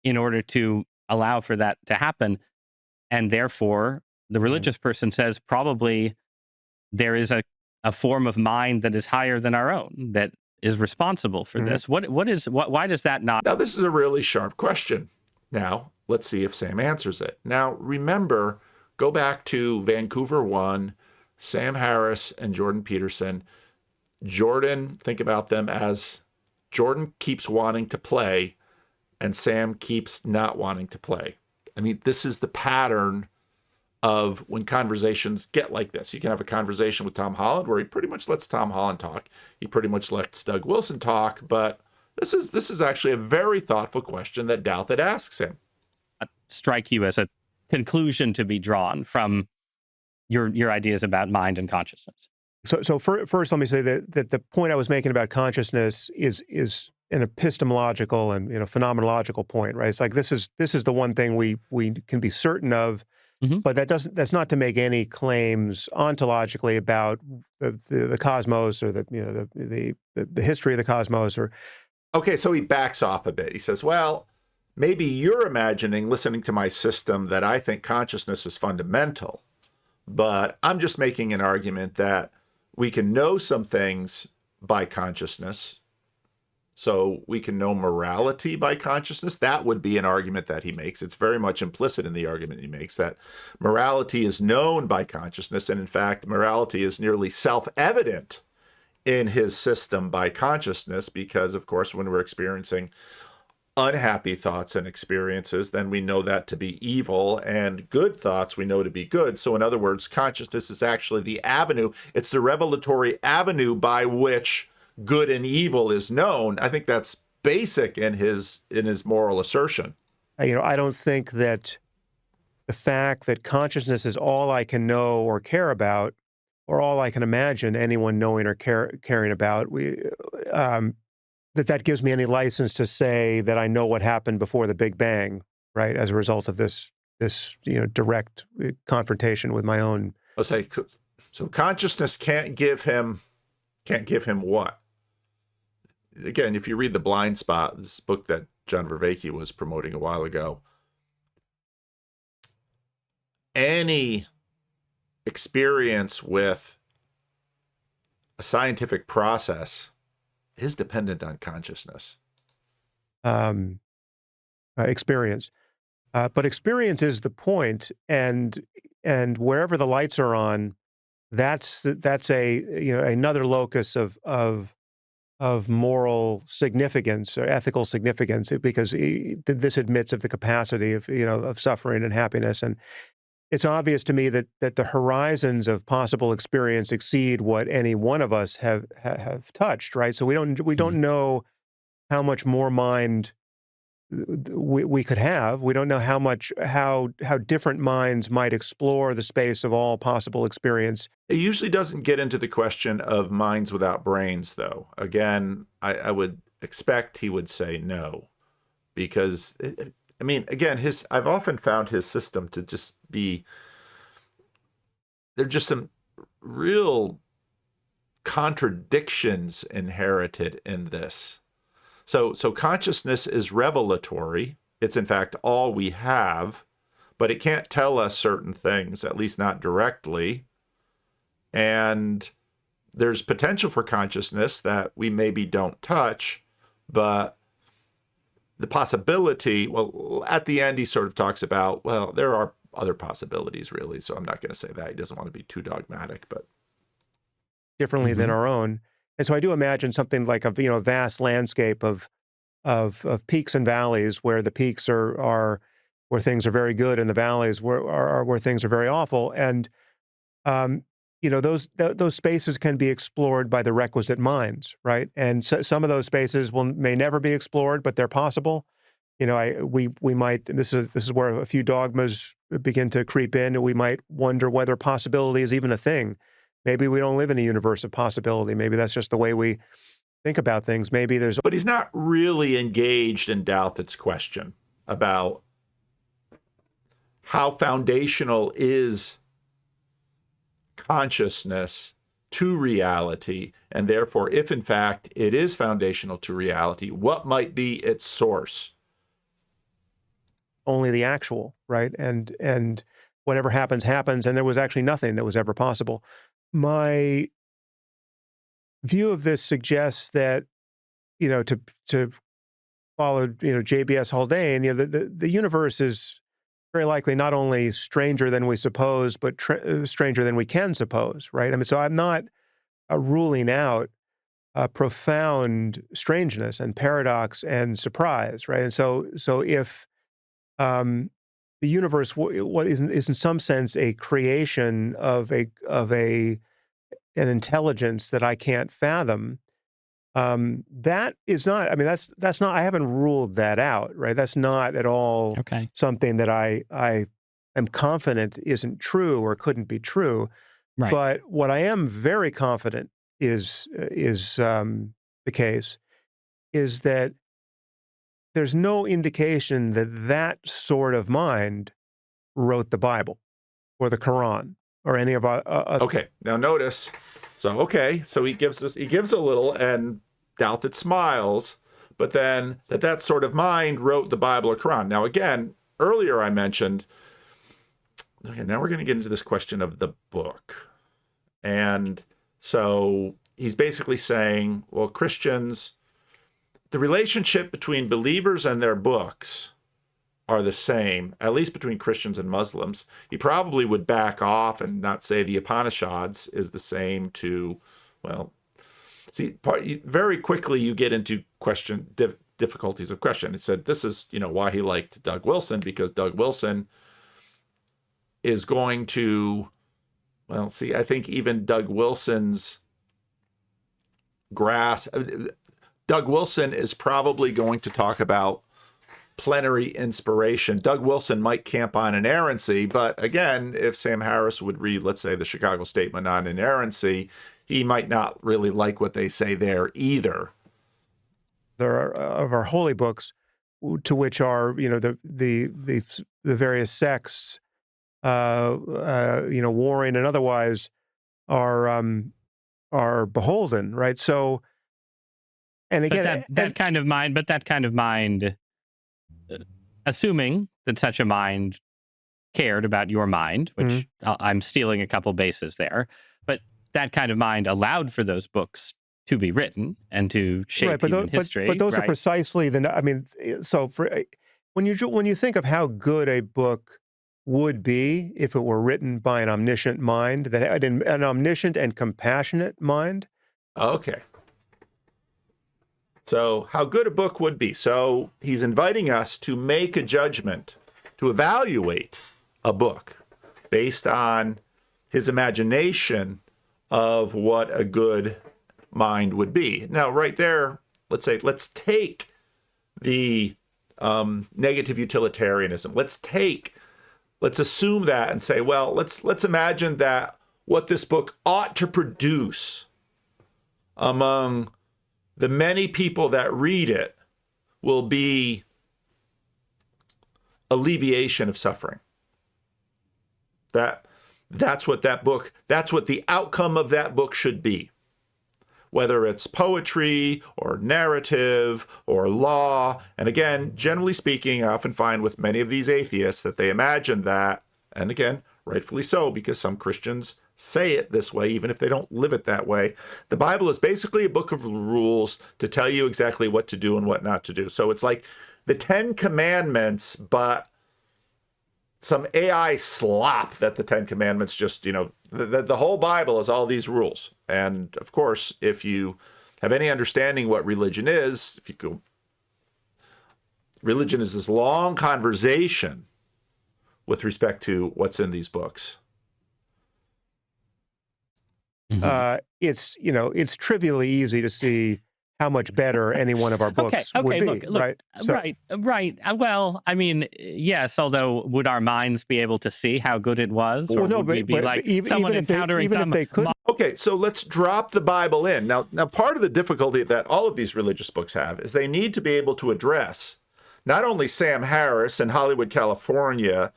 in order to allow for that to happen. And therefore, the religious person says probably there is a form of mind that is higher than our own, that is responsible for this. Why does that not? Now, this is a really sharp question. Now, let's see if Sam answers it. Now, remember, go back to Vancouver 1, Sam Harris and Jordan Peterson. Jordan, think about them as Jordan keeps wanting to play and Sam keeps not wanting to play. I mean, this is the pattern of when conversations get like this. You can have a conversation with Tom Holland where he pretty much lets Tom Holland talk. He pretty much lets Doug Wilson talk, but this is actually a very thoughtful question that Douthit asks him. Strike you as a conclusion to be drawn from your ideas about mind and consciousness? So first, let me say that the point I was making about consciousness is an epistemological and phenomenological point, right? It's like this is the one thing we can be certain of, but that's not to make any claims ontologically about the cosmos or the history of the cosmos or. Okay, so he backs off a bit. He says, well, maybe you're imagining, listening to my system, that I think consciousness is fundamental, but I'm just making an argument that we can know some things by consciousness. So we can know morality by consciousness. That would be an argument that he makes. It's very much implicit in the argument he makes that morality is known by consciousness. And in fact, morality is nearly self-evident in his system by consciousness, because of course, when we're experiencing unhappy thoughts and experiences, then we know that to be evil, and good thoughts we know to be good. So in other words, consciousness is actually the avenue. It's the revelatory avenue by which good and evil is known. I think that's basic in his moral assertion. I don't think that the fact that consciousness is all I can know or care about, or all I can imagine anyone knowing or caring about, that gives me any license to say that I know what happened before the Big Bang, right? As a result of this direct confrontation with my own. I'll say, so consciousness can't give him what? Again, if you read The Blind Spot, this book that John Vervaeke was promoting a while ago, any experience with a scientific process is dependent on consciousness. Experience. But experience is the point, and wherever the lights are on, that's another locus of moral significance or ethical significance, because this admits of the capacity of suffering and happiness. And it's obvious to me that the horizons of possible experience exceed what any one of us have touched, right? So we don't know how much more mind we could have. We don't know how different minds might explore the space of all possible experience. It usually doesn't get into the question of minds without brains, though. Again, I would expect he would say no, because I've often found his system to just be, there are just some real contradictions inherited in this. So consciousness is revelatory, it's in fact all we have, but it can't tell us certain things, at least not directly. And there's potential for consciousness that we maybe don't touch, but the possibility, well, at the end, he sort of talks about, well, there are other possibilities, really. So I'm not going to say that. He doesn't want to be too dogmatic, but differently than our own. And so I do imagine something like a vast landscape of peaks and valleys, where the peaks are where things are very good, and the valleys where things are very awful. And those spaces can be explored by the requisite minds, right? And so, some of those spaces may never be explored, but they're possible. We might. This is where a few dogmas begin to creep in, and we might wonder whether possibility is even a thing. Maybe we don't live in a universe of possibility. Maybe that's just the way we think about things. Maybe there's. But he's not really engaged in Douthat's question about how foundational is consciousness to reality, and therefore, if in fact it is foundational to reality, what might be its source? Only the actual, right? And whatever happens, and there was actually nothing that was ever possible. My view of this suggests that, to follow, JBS Haldane, the universe is very likely not only stranger than we suppose, but stranger than we can suppose, right? I mean, so I'm not ruling out profound strangeness and paradox and surprise, right? And so if the universe is in some sense a creation of an intelligence that I can't fathom, that is not. I mean, that's not. I haven't ruled that out, right? That's not at all something that I am confident isn't true or couldn't be true. Right. But what I am very confident is the case is that there's no indication that sort of mind wrote the Bible or the Quran or any of our. Okay, now notice. So he gives a little, and Douthat smiles, but then that sort of mind wrote the Bible or Quran. Now again, earlier I mentioned. Okay, now we're going to get into this question of the book, and so he's basically saying, well, Christians. The relationship between believers and their books are the same, at least between Christians and Muslims. He probably would back off and not say the Upanishads is the same to, well, see, very quickly you get into difficulties of question. It said this is, why he liked Doug Wilson, because Doug Wilson is going to, well, see, I think even Doug Wilson's Doug Wilson is probably going to talk about plenary inspiration. Doug Wilson might camp on inerrancy, but again, if Sam Harris would read, let's say, the Chicago Statement on Inerrancy, he might not really like what they say there either. There are of our holy books, to which are the various sects, warring and otherwise, are beholden, right? So. And again, that kind of mind, assuming that such a mind cared about your mind, which I'm stealing a couple bases there, but that kind of mind allowed for those books to be written and to shape human history. But those are precisely the. I mean, so when you think of how good a book would be if it were written by an omniscient mind, that had an omniscient and compassionate mind. Okay. So how good a book would be. So he's inviting us to make a judgment, to evaluate a book based on his imagination of what a good mind would be. Now, right there, let's take the negative utilitarianism. Let's assume that and say, well, let's imagine that what this book ought to produce among the many people that read it will be alleviation of suffering. That's what the outcome of that book should be. whether it's poetry or narrative or law. And again, generally speaking, I often find with many of these atheists that they imagine that, and again, rightfully so, because some Christians say it this way, even if they don't live it that way. The Bible is basically a book of rules to tell you exactly what to do and what not to do. So it's like the 10 Commandments, but some AI slop that the 10 Commandments just, the whole Bible is all these rules. And of course, if you have any understanding what religion is, religion is this long conversation with respect to what's in these books. It's trivially easy to see how much better any one of our books would be, look, right? So, right. Well, I mean, yes, although would our minds be able to see how good it was? well, Or no, would we but, be but like even, someone even if they, encountering even some if they could, Okay, so let's drop the Bible in. Now, part of the difficulty that all of these religious books have is they need to be able to address not only Sam Harris in Hollywood, California,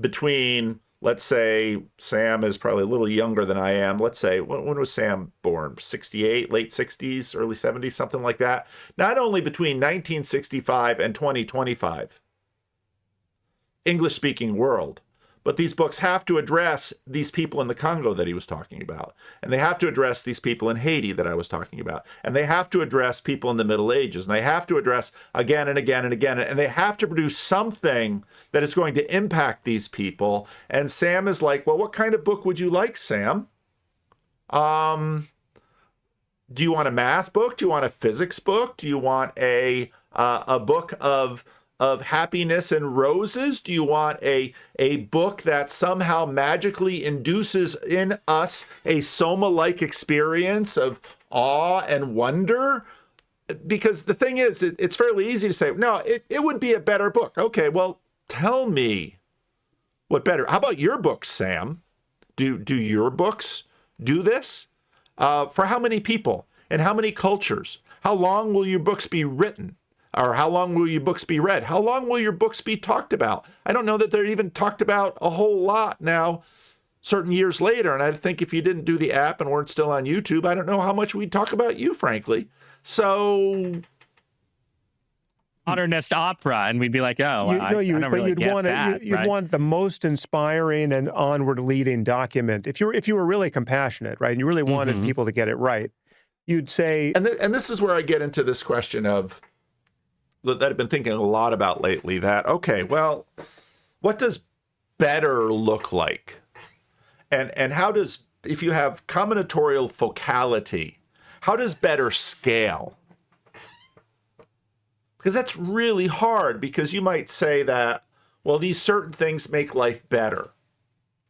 between, let's say, Sam is probably a little younger than I am. Let's say, when was Sam born? 68, late 60s, early 70s, something like that. Not only between 1965 and 2025, English-speaking world, but these books have to address these people in the Congo that he was talking about. And they have to address these people in Haiti that I was talking about. And they have to address people in the Middle Ages. And they have to address again and again and again. And they have to produce something that is going to impact these people. And Sam is like, well, what kind of book would you like, Sam? Do you want a math book? Do you want a physics book? Do you want a book of happiness and roses? Do you want a book that somehow magically induces in us a Soma-like experience of awe and wonder? Because the thing is, it's fairly easy to say, no, it would be a better book. Okay, well, tell me what better. How about your books, Sam? Do your books do this? For how many people and how many cultures? How long will your books be written? Or how long will your books be read? How long will your books be talked about? I don't know that they're even talked about a whole lot now, certain years later. And I think if you didn't do the app and weren't still on YouTube, I don't know how much we'd talk about you, frankly. So modernist opera, and we'd be like, oh, I don't really get that. You'd want the most inspiring and onward leading document. If you were really compassionate, right, and you really wanted people to get it right, you'd say. And this is where I get into this question of that I've been thinking a lot about lately, that, okay, well, what does better look like? And how does, if you have combinatorial focality, how does better scale? Because that's really hard, because you might say that, well, these certain things make life better.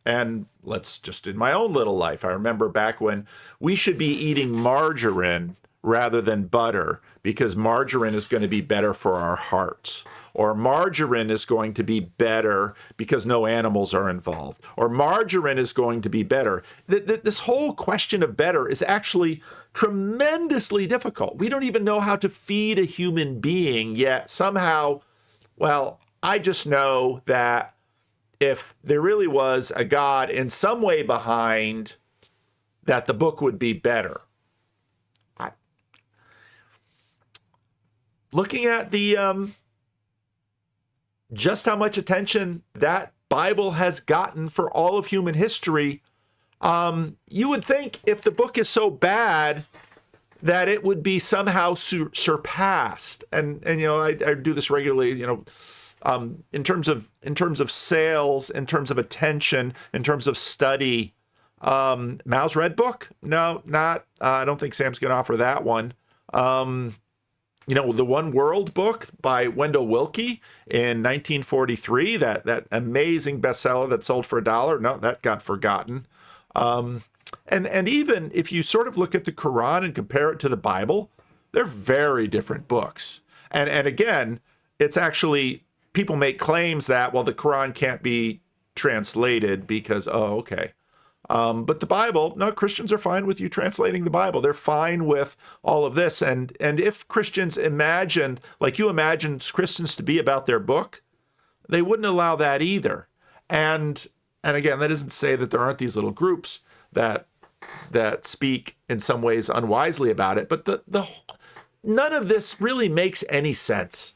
And let's just, in my own little life, I remember back when we should be eating margarine rather than butter, because margarine is going to be better for our hearts. Or margarine is going to be better because no animals are involved. Or margarine is going to be better. This whole question of better is actually tremendously difficult. We don't even know how to feed a human being, yet somehow, well, I just know that if there really was a God in some way behind, that the book would be better. Looking at the just how much attention that Bible has gotten for all of human history, you would think if the book is so bad that it would be somehow surpassed. And I do this regularly. In terms of sales, in terms of attention, in terms of study. Mao's Red Book? No, not. I don't think Sam's going to offer that one. The One World book by Wendell Willkie in 1943, that amazing bestseller that sold for $1. No, that got forgotten. And even if you sort of look at the Quran and compare it to the Bible, they're very different books. And again, it's actually, people make claims that, well, the Quran can't be translated because, okay. But the Bible, no, Christians are fine with you translating the Bible. They're fine with all of this. And if Christians imagined, like you imagined Christians to be about their book, they wouldn't allow that either. And again, that doesn't say that there aren't these little groups that that speak in some ways unwisely about it, but none of this really makes any sense.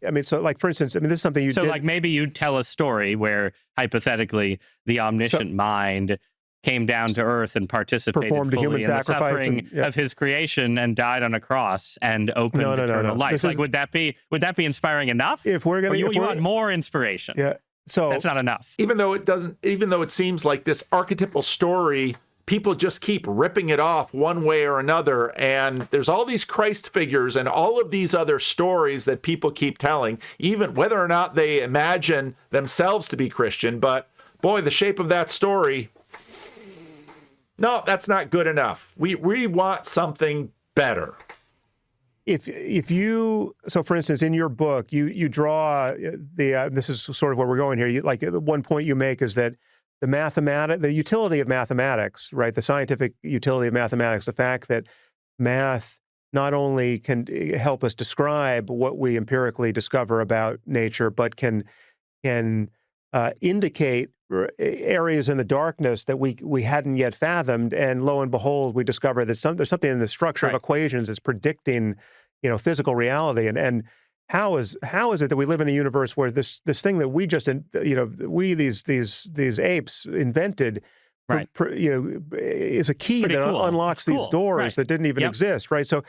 I mean, so like, for instance, I mean, this is something you So did. like maybe you tell a story where hypothetically the omniscient mind came down to earth and participated Performed a fully human in the sacrifice suffering and- of his creation and died on a cross and opened No. eternal life. This Like, is- would that be inspiring enough? If we're Or gonna, you, if you we're- want more inspiration? yeah. So That's not enough. Even though it seems like this archetypal story, people just keep ripping it off one way or another. And there's all these Christ figures and all of these other stories that people keep telling, even whether or not they imagine themselves to be Christian. But boy, the shape of that story, no, that's not good enough. We want something better. if you, so for instance, in your book, you draw this is sort of where we're going here. Like one point you make is that the utility of mathematics, right? The scientific utility of mathematics, the fact that math not only can help us describe what we empirically discover about nature, but can indicate areas in the darkness that we hadn't yet fathomed. And lo and behold, we discover that there's something in the structure of equations that's predicting, physical reality. And how is it that we live in a universe where this thing that we just, these apes invented, is a key that unlocks these doors that didn't even exist, right? So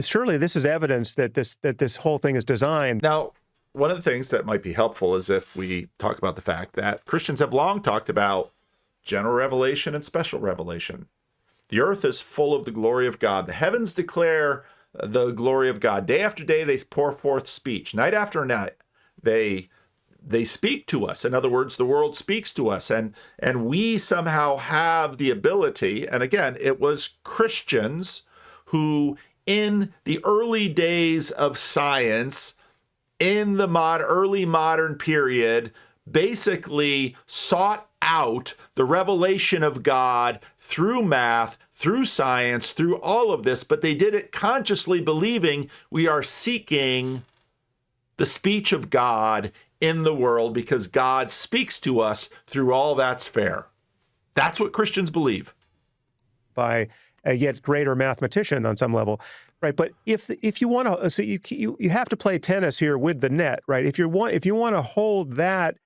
surely this is evidence that this whole thing is designed. Now, one of the things that might be helpful is if we talk about the fact that Christians have long talked about general revelation and special revelation. The earth is full of the glory of God. The heavens declare the glory of God. Day after day, they pour forth speech. Night after night, they speak to us. In other words, the world speaks to us, and we somehow have the ability. And again, it was Christians who, in the early days of science, in the early modern period, basically sought out the revelation of God through math, through science, through all of this, but they did it consciously believing we are seeking the speech of God in the world because God speaks to us through all that's fair. That's what Christians believe. By a yet greater mathematician on some level. Right, but if you want to, so you have to play tennis here with the net, right? If you want to hold that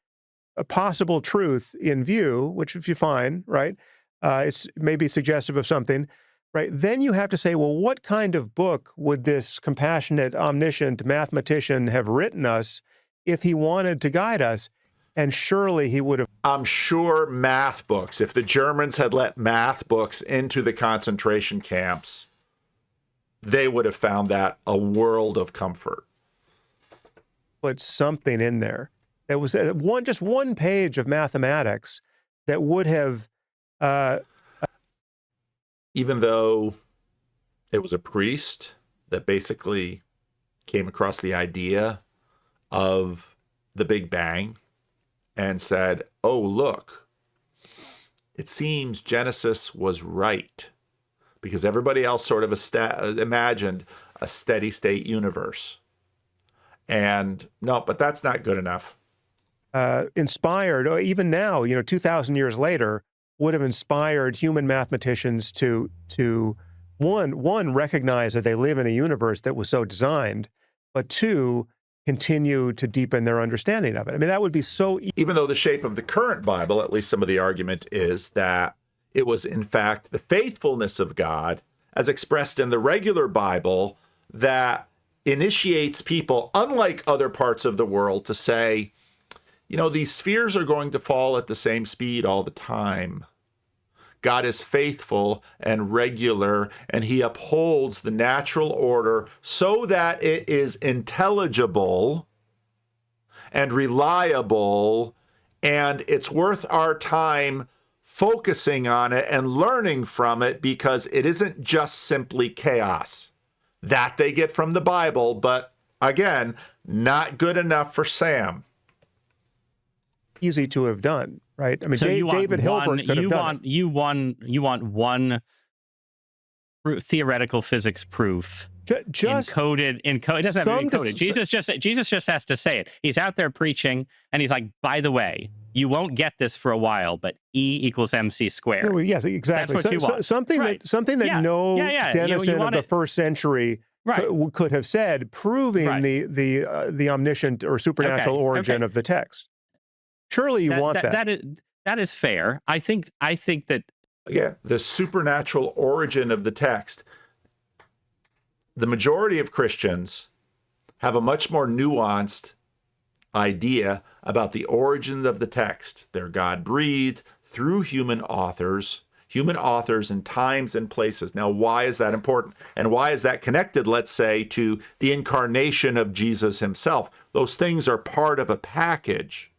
a possible truth in view, which if you find, right, it's maybe suggestive of something, right? Then you have to say, well, what kind of book would this compassionate, omniscient mathematician have written us if he wanted to guide us? And surely he would have. I'm sure math books. If the Germans had let math books into the concentration camps, they would have found that a world of comfort. Put something in there that was just one page of mathematics that would have. Even though it was a priest that basically came across the idea of the Big Bang and said, oh, look, it seems Genesis was right. Because everybody else sort of imagined a steady state universe. And no, but that's not good enough. Inspired, or even now, 2,000 years later, would have inspired human mathematicians to one, recognize that they live in a universe that was so designed, but two, continue to deepen their understanding of it. I mean, that would be so Even though the shape of the current Bible, at least some of the argument is that it was, in fact, the faithfulness of God, as expressed in the regular Bible, that initiates people, unlike other parts of the world, to say, these spheres are going to fall at the same speed all the time. God is faithful and regular, and he upholds the natural order so that it is intelligible and reliable, and it's worth our time focusing on it and learning from it because it isn't just simply chaos. That they get from the Bible, but again, not good enough for Sam. easy to have done, right? I mean, So David Hilbert could have done it. You want one theoretical physics proof Just encoded. It doesn't have to be some- encoded. Jesus just has to say it. He's out there preaching, and he's like, by the way, you won't get this for a while, but E equals MC squared. Yeah, yes, exactly. That's what you want. Something Right. that no denizen of the first century could have said, proving the omniscient or supernatural origin of the text. Surely you want that. That is fair. I think that the supernatural origin of the text. The majority of Christians have a much more nuanced idea about the origins of the text. They're God-breathed through human authors in times and places. Now, why is that important? And why is that connected, let's say, to the incarnation of Jesus himself? Those things are part of a package.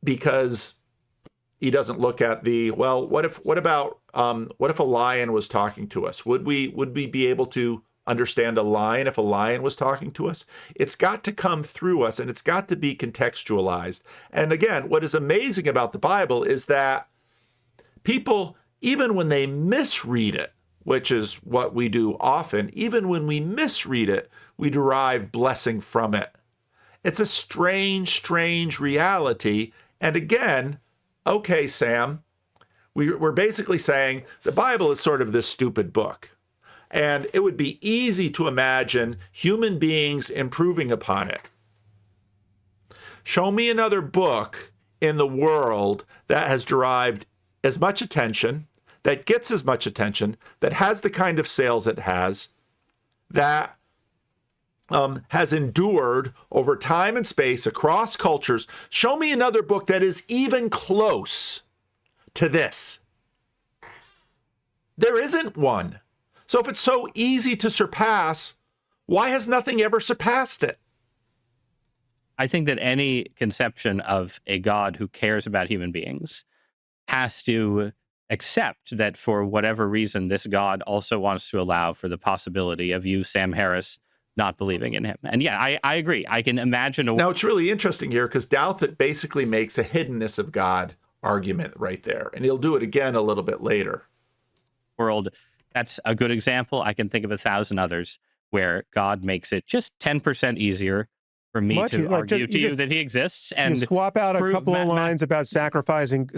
Because he doesn't look at what if a lion was talking to us? Would we be able to understand a lion if a lion was talking to us? It's got to come through us, and it's got to be contextualized. And again, what is amazing about the Bible is that people, even when they misread it, which is what we do often, even when we misread it, we derive blessing from it. It's a strange, strange reality. And again, okay, Sam, we're basically saying the Bible is sort of this stupid book. And it would be easy to imagine human beings improving upon it. Show me another book in the world that has derived as much attention, that gets as much attention, that has the kind of sales it has, that has endured over time and space across cultures. Show me another book that is even close to this. There isn't one. So if it's so easy to surpass, why has nothing ever surpassed it? I think that any conception of a God who cares about human beings has to accept that for whatever reason, this God also wants to allow for the possibility of you, Sam Harris, not believing in him. And yeah, I agree. I can imagine Now, it's really interesting here because Douthit basically makes a hiddenness of God argument right there. And he'll do it again a little bit later. World, that's a good example. I can think of 1,000 others where God makes it just 10% easier for me to argue to you that he exists. And you swap out a couple of lines about sacrificing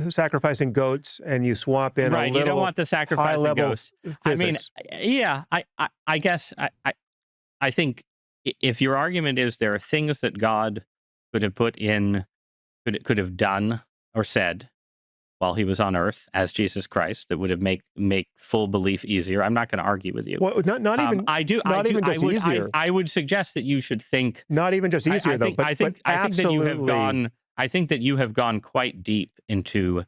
goats, and you swap in a little you don't want the sacrificing goats. Physics. I mean, yeah, I guess I think if your argument is there are things that God could have put in, could have done or said while he was on earth as Jesus Christ that would have make full belief easier, I'm not going to argue with you. Well, not even. I would suggest that you should think not even just easier though. I think that you have gone. I think that you have gone quite deep into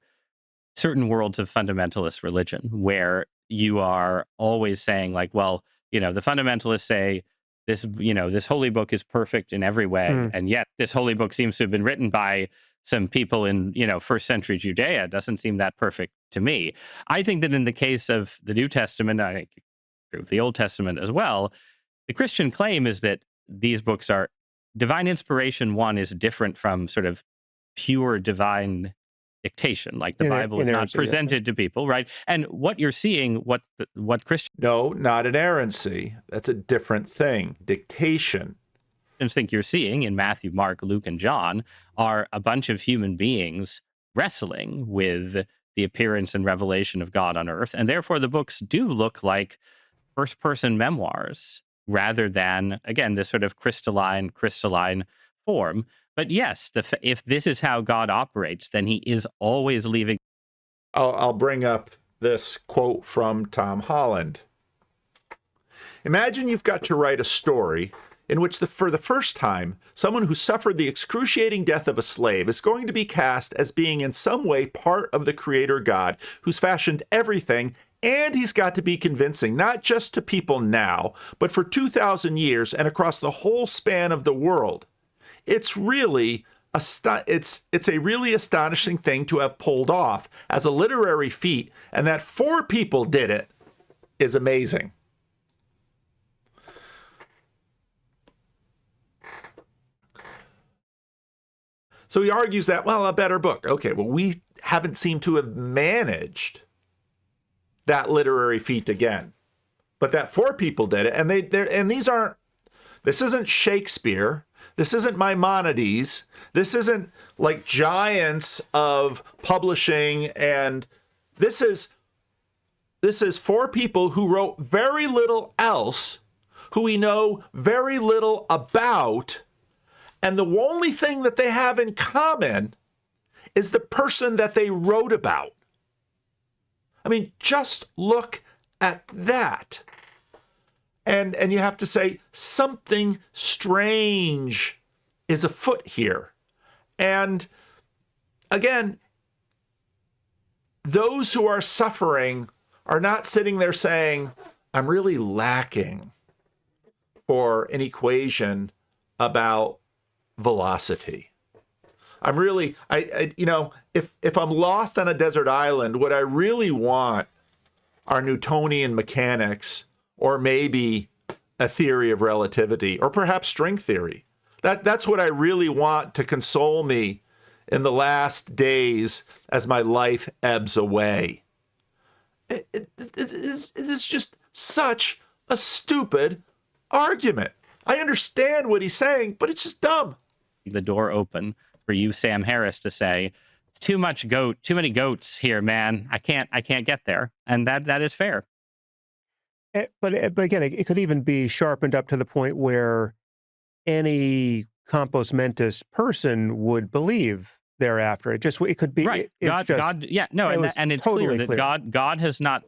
certain worlds of fundamentalist religion where you are always saying like, well, the fundamentalists say this, this holy book is perfect in every way, and yet this holy book seems to have been written by some people in, first century Judea. It doesn't seem that perfect to me. I think that in the case of the New Testament, I think the Old Testament as well, the Christian claim is that these books are divine inspiration. One is different from sort of pure divine dictation, like the Bible is not presented to people, right? And what you're seeing, what Christians... No, not inerrancy. That's a different thing. Dictation. Think you're seeing in Matthew, Mark, Luke, and John are a bunch of human beings wrestling with the appearance and revelation of God on earth. And therefore, the books do look like first-person memoirs rather than, again, this sort of crystalline form. But yes, if this is how God operates, then he is always leaving. I'll bring up this quote from Tom Holland. Imagine you've got to write a story in which for the first time, someone who suffered the excruciating death of a slave is going to be cast as being in some way part of the Creator God who's fashioned everything, and he's got to be convincing, not just to people now, but for 2,000 years and across the whole span of the world. It's really it's a really astonishing thing to have pulled off as a literary feat, and that 4 people did it is amazing. So he argues that, well, a better book. Okay, well, we haven't seemed to have managed that literary feat again. But that 4 people did it, and this isn't Shakespeare. This isn't Maimonides. This isn't like giants of publishing, and this is for people who wrote very little else, who we know very little about, and the only thing that they have in common is the person that they wrote about. I mean, just look at that. And you have to say something strange is afoot here. And again, those who are suffering are not sitting there saying, I'm really lacking for an equation about velocity. I'm really, if I'm lost on a desert island, what I really want are Newtonian mechanics, or maybe a theory of relativity, or perhaps string theory. That's what I really want to console me in the last days as my life ebbs away. It is just such a stupid argument. I understand what he's saying, but it's just dumb. The door open for you, Sam Harris, to say, it's too many goats here, man. I can't get there. And that is fair. But again, it could even be sharpened up to the point where any compos mentis person would believe thereafter. It could be right. God, yeah, no, and it's totally clear that God has not.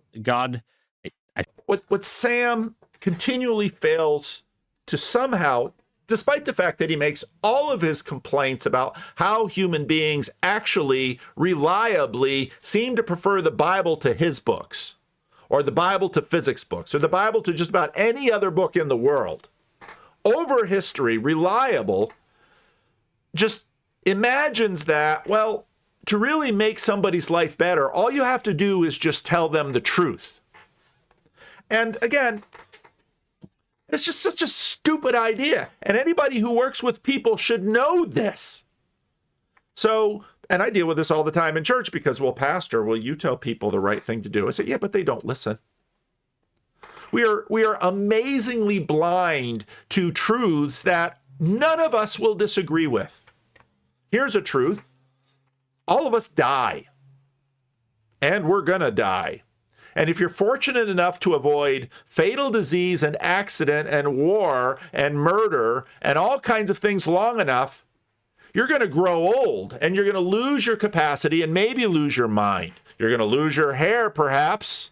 What Sam continually fails to somehow, despite the fact that he makes all of his complaints about how human beings actually reliably seem to prefer the Bible to his books, or the Bible to physics books, or the Bible to just about any other book in the world, over history, reliable, just imagines that, well, to really make somebody's life better, all you have to do is just tell them the truth. And again, it's just such a stupid idea. And anybody who works with people should know this. So, and I deal with this all the time in church because, well, pastor, will you tell people the right thing to do? I say, yeah, but they don't listen. We are amazingly blind to truths that none of us will disagree with. Here's a truth. All of us die. And we're gonna die. And if you're fortunate enough to avoid fatal disease and accident and war and murder and all kinds of things long enough, you're going to grow old and you're going to lose your capacity and maybe lose your mind. You're going to lose your hair, perhaps.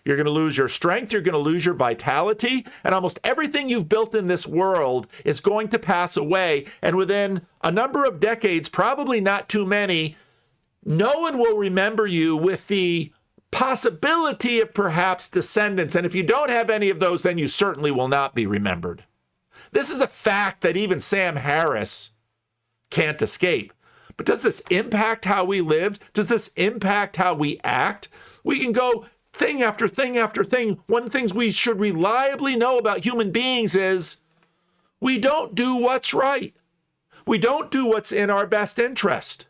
You're going to lose your strength. You're going to lose your vitality. And almost everything you've built in this world is going to pass away. And within a number of decades, probably not too many, no one will remember you with the possibility of perhaps descendants. And if you don't have any of those, then you certainly will not be remembered. This is a fact that even Sam Harris can't escape. But does this impact how we lived? Does this impact how we act? We can go thing after thing after thing. One of the things we should reliably know about human beings is we don't do what's right. We don't do what's in our best interest.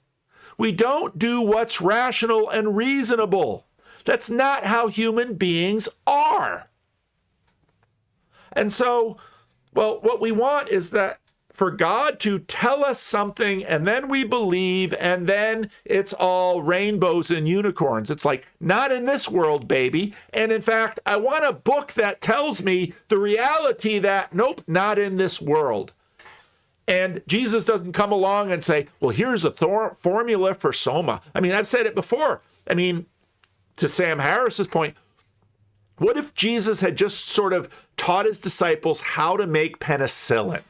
We don't do what's rational and reasonable. That's not how human beings are. And so, well, what we want is that for God to tell us something and then we believe and then it's all rainbows and unicorns. It's like, not in this world, baby. And in fact, I want a book that tells me the reality that, nope, not in this world. And Jesus doesn't come along and say, well, here's a formula for soma. I mean, I've said it before. I mean, to Sam Harris's point, what if Jesus had just sort of taught his disciples how to make penicillin?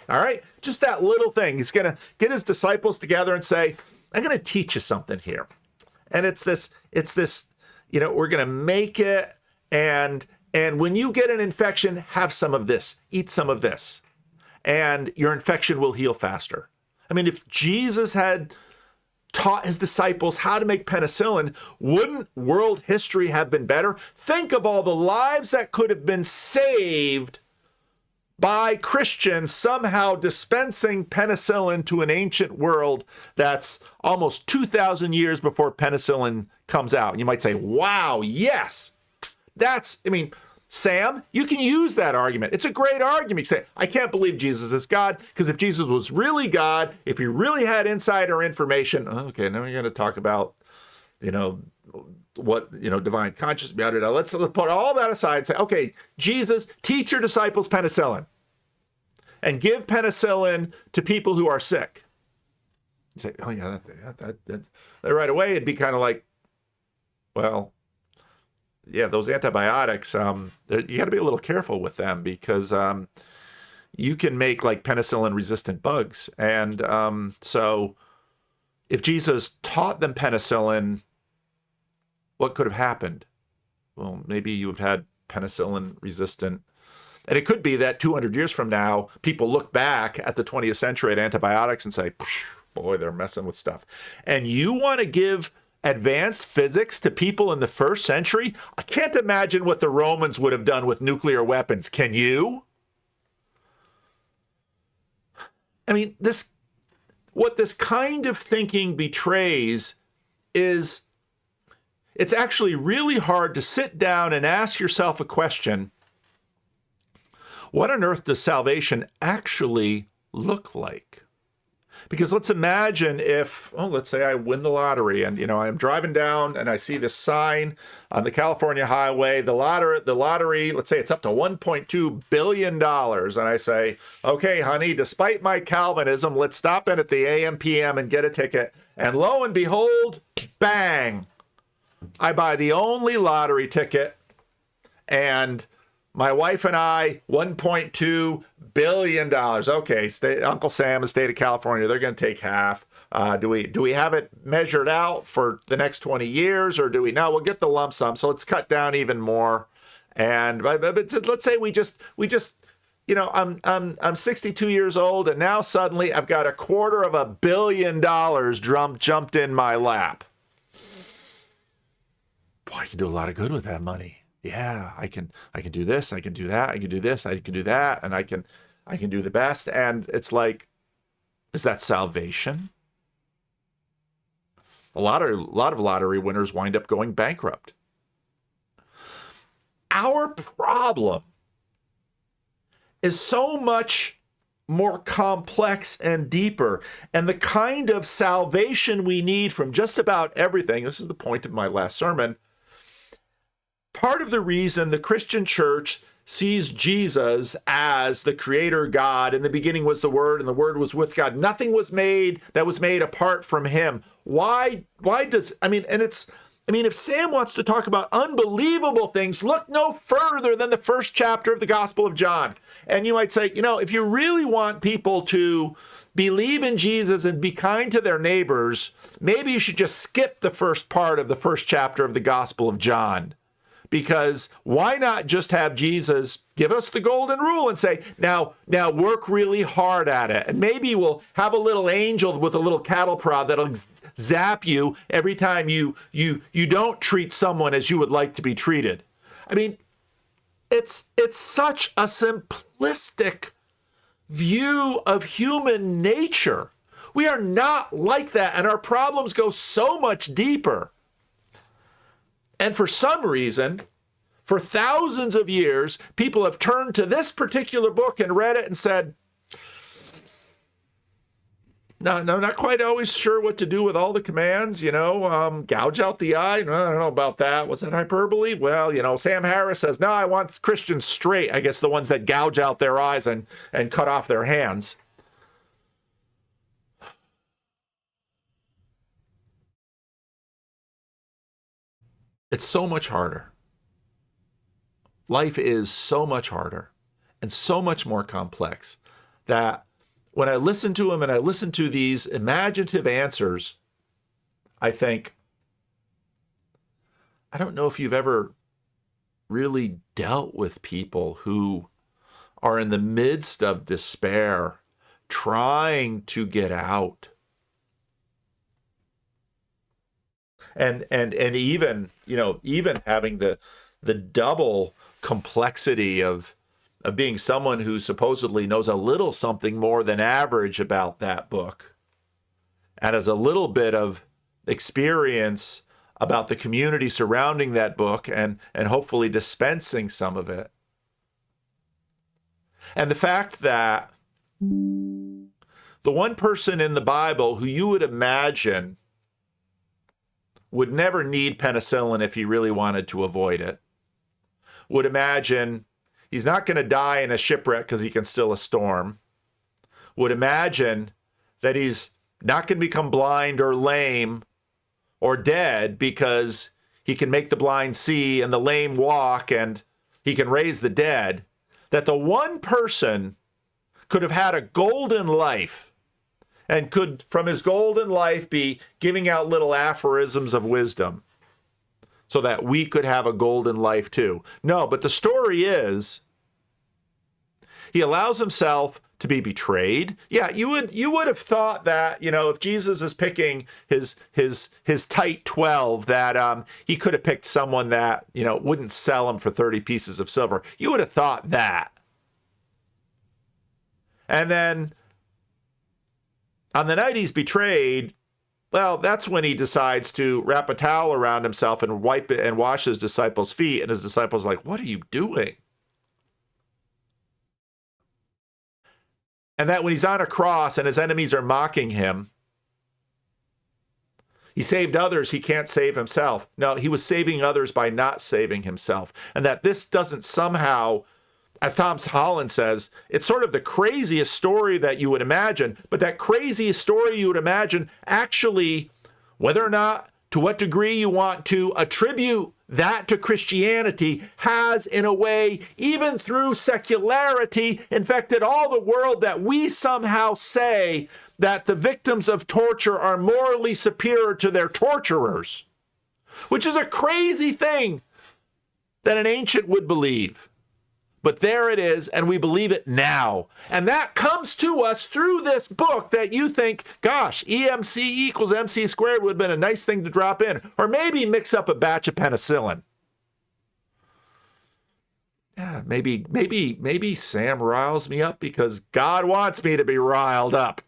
All right, just that little thing. He's going to get his disciples together and say, I'm going to teach you something here. And it's this, we're going to make it. And when you get an infection, have some of this, eat some of this, and your infection will heal faster. I mean, if Jesus had taught his disciples how to make penicillin, wouldn't world history have been better? Think of all the lives that could have been saved by Christians somehow dispensing penicillin to an ancient world that's almost 2,000 years before penicillin comes out. And you might say, wow, yes. Sam, you can use that argument. It's a great argument. You say, I can't believe Jesus is God, because if Jesus was really God, if he really had insider information, okay, now we're going to talk about, what, divine consciousness, let's put all that aside and say, okay, Jesus, teach your disciples penicillin and give penicillin to people who are sick. You say, oh yeah, that right away it'd be kind of like, well, yeah, those antibiotics, you got to be a little careful with them, because you can make like penicillin resistant bugs. And so if Jesus taught them penicillin, what could have happened? Well, maybe you have had penicillin resistant. And it could be that 200 years from now, people look back at the 20th century at antibiotics and say, boy, they're messing with stuff. And you want to give advanced physics to people in the first century? I can't imagine what the Romans would have done with nuclear weapons. Can you? I mean, what this kind of thinking betrays is it's actually really hard to sit down and ask yourself a question. What on earth does salvation actually look like? Because let's imagine if, let's say I win the lottery and, I'm driving down and I see this sign on the California highway, the lottery, let's say it's up to $1.2 billion. And I say, okay, honey, despite my Calvinism, let's stop in at the AM PM and get a ticket. And lo and behold, bang, I buy the only lottery ticket, and my wife and I, $1.2 billion. Okay, Uncle Sam, the state of California, they're going to take half. Do we have it measured out for the next 20 years, or do we? No, we'll get the lump sum. So let's cut down even more. And but let's say we just I'm 62 years old, and now suddenly I've got $250 million jumped in my lap. Boy, I can do a lot of good with that money. Yeah, I can do this, I can do that, I can do this, I can do that, and I can do the best. And it's like, is that salvation? A lot of lottery winners wind up going bankrupt. Our problem is so much more complex and deeper, and the kind of salvation we need from just about everything. This is the point of my last sermon. Part of the reason the Christian church sees Jesus as the creator God, in the beginning was the Word, and the Word was with God. Nothing was made that was made apart from him. Why does, if Sam wants to talk about unbelievable things, look no further than the first chapter of the Gospel of John. And you might say, if you really want people to believe in Jesus and be kind to their neighbors, maybe you should just skip the first part of the first chapter of the Gospel of John. Because why not just have Jesus give us the golden rule and say, now work really hard at it. And maybe we'll have a little angel with a little cattle prod that'll zap you every time you don't treat someone as you would like to be treated. I mean, it's such a simplistic view of human nature. We are not like that, and our problems go so much deeper. And for some reason, for thousands of years, people have turned to this particular book and read it and said, no, not quite always sure what to do with all the commands, gouge out the eye. No, I don't know about that. Was that hyperbole? Well, Sam Harris says, no, I want Christians straight. I guess the ones that gouge out their eyes and cut off their hands. It's so much harder. Life is so much harder and so much more complex that when I listen to him and I listen to these imaginative answers, I think, I don't know if you've ever really dealt with people who are in the midst of despair, trying to get out. And even having the double complexity of being someone who supposedly knows a little something more than average about that book, and has a little bit of experience about the community surrounding that book and hopefully dispensing some of it. And the fact that the one person in the Bible who you would imagine would never need penicillin if he really wanted to avoid it, would imagine he's not going to die in a shipwreck because he can still a storm, would imagine that he's not going to become blind or lame or dead because he can make the blind see and the lame walk and he can raise the dead, that the one person could have had a golden life and could, from his golden life, be giving out little aphorisms of wisdom so that we could have a golden life too. No, but the story is he allows himself to be betrayed. Yeah, you would have thought that, if Jesus is picking his tight 12, that he could have picked someone that, wouldn't sell him for 30 pieces of silver. You would have thought that. And then on the night he's betrayed, well, that's when he decides to wrap a towel around himself and wipe it and wash his disciples' feet. And his disciples are like, "What are you doing?" And that when he's on a cross and his enemies are mocking him, he saved others, he can't save himself. No, he was saving others by not saving himself. And that this doesn't somehow, as Tom Holland says, it's sort of the craziest story that you would imagine, but that craziest story you would imagine actually, whether or not, to what degree you want to attribute that to Christianity, has in a way, even through secularity, infected all the world, that we somehow say that the victims of torture are morally superior to their torturers, which is a crazy thing that an ancient would believe. But there it is, and we believe it now. And that comes to us through this book that you think, gosh, EMC equals MC squared would have been a nice thing to drop in. Or maybe mix up a batch of penicillin. Yeah, maybe Sam riles me up because God wants me to be riled up.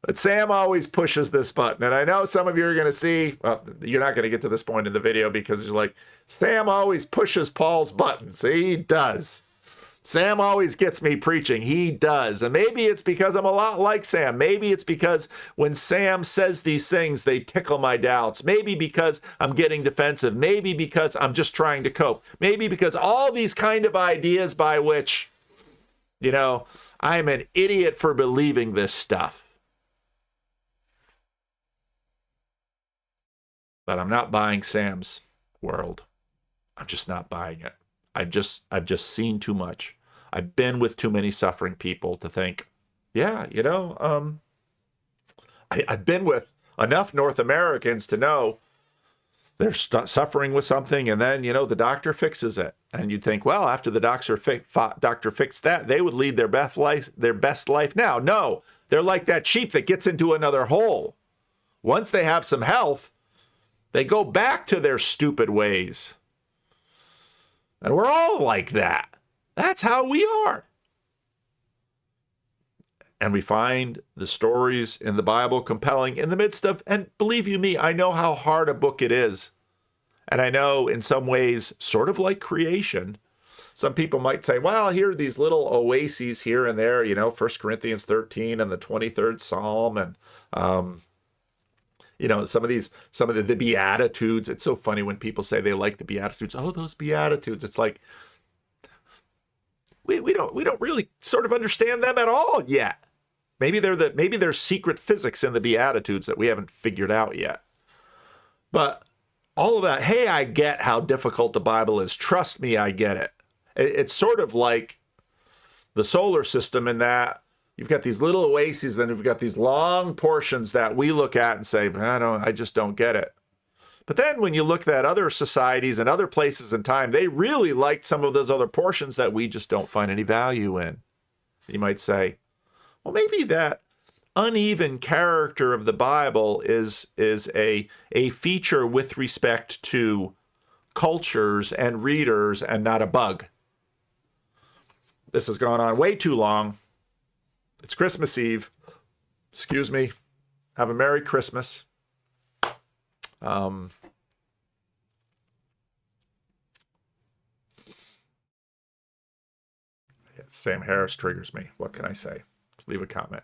But Sam always pushes this button. And I know some of you are going to see, well, you're not going to get to this point in the video because you're like, Sam always pushes Paul's buttons. He does. Sam always gets me preaching. He does. And maybe it's because I'm a lot like Sam. Maybe it's because when Sam says these things, they tickle my doubts. Maybe because I'm getting defensive. Maybe because I'm just trying to cope. Maybe because all these kind of ideas by which, I'm an idiot for believing this stuff. But I'm not buying Sam's world. I'm just not buying it. I've just seen too much. I've been with too many suffering people to think, yeah, I've been with enough North Americans to know they're suffering with something, and then, the doctor fixes it. And you'd think, well, after the doctor fixed that, they would lead their best life now. No, they're like that sheep that gets into another hole. Once they have some health, they go back to their stupid ways. And we're all like that. That's how we are. And we find the stories in the Bible compelling in the midst of, and believe you me, I know how hard a book it is. And I know in some ways, sort of like creation, some people might say, well, here are these little oases here and there, 1 Corinthians 13 and the 23rd Psalm and, some of the Beatitudes. It's so funny when people say they like the Beatitudes. Oh, those Beatitudes. It's like, we don't really sort of understand them at all yet. Maybe there's secret physics in the Beatitudes that we haven't figured out yet. But all of that, hey, I get how difficult the Bible is. Trust me, I get it. It's sort of like the solar system in that you've got these little oases, then you've got these long portions that we look at and say, I just don't get it. But then when you look at other societies and other places in time, they really liked some of those other portions that we just don't find any value in. You might say, well, maybe that uneven character of the Bible is a feature with respect to cultures and readers and not a bug. This has gone on way too long. It's Christmas Eve. Excuse me. Have a Merry Christmas. Um, Sam Harris triggers me. What can I say? Leave a comment.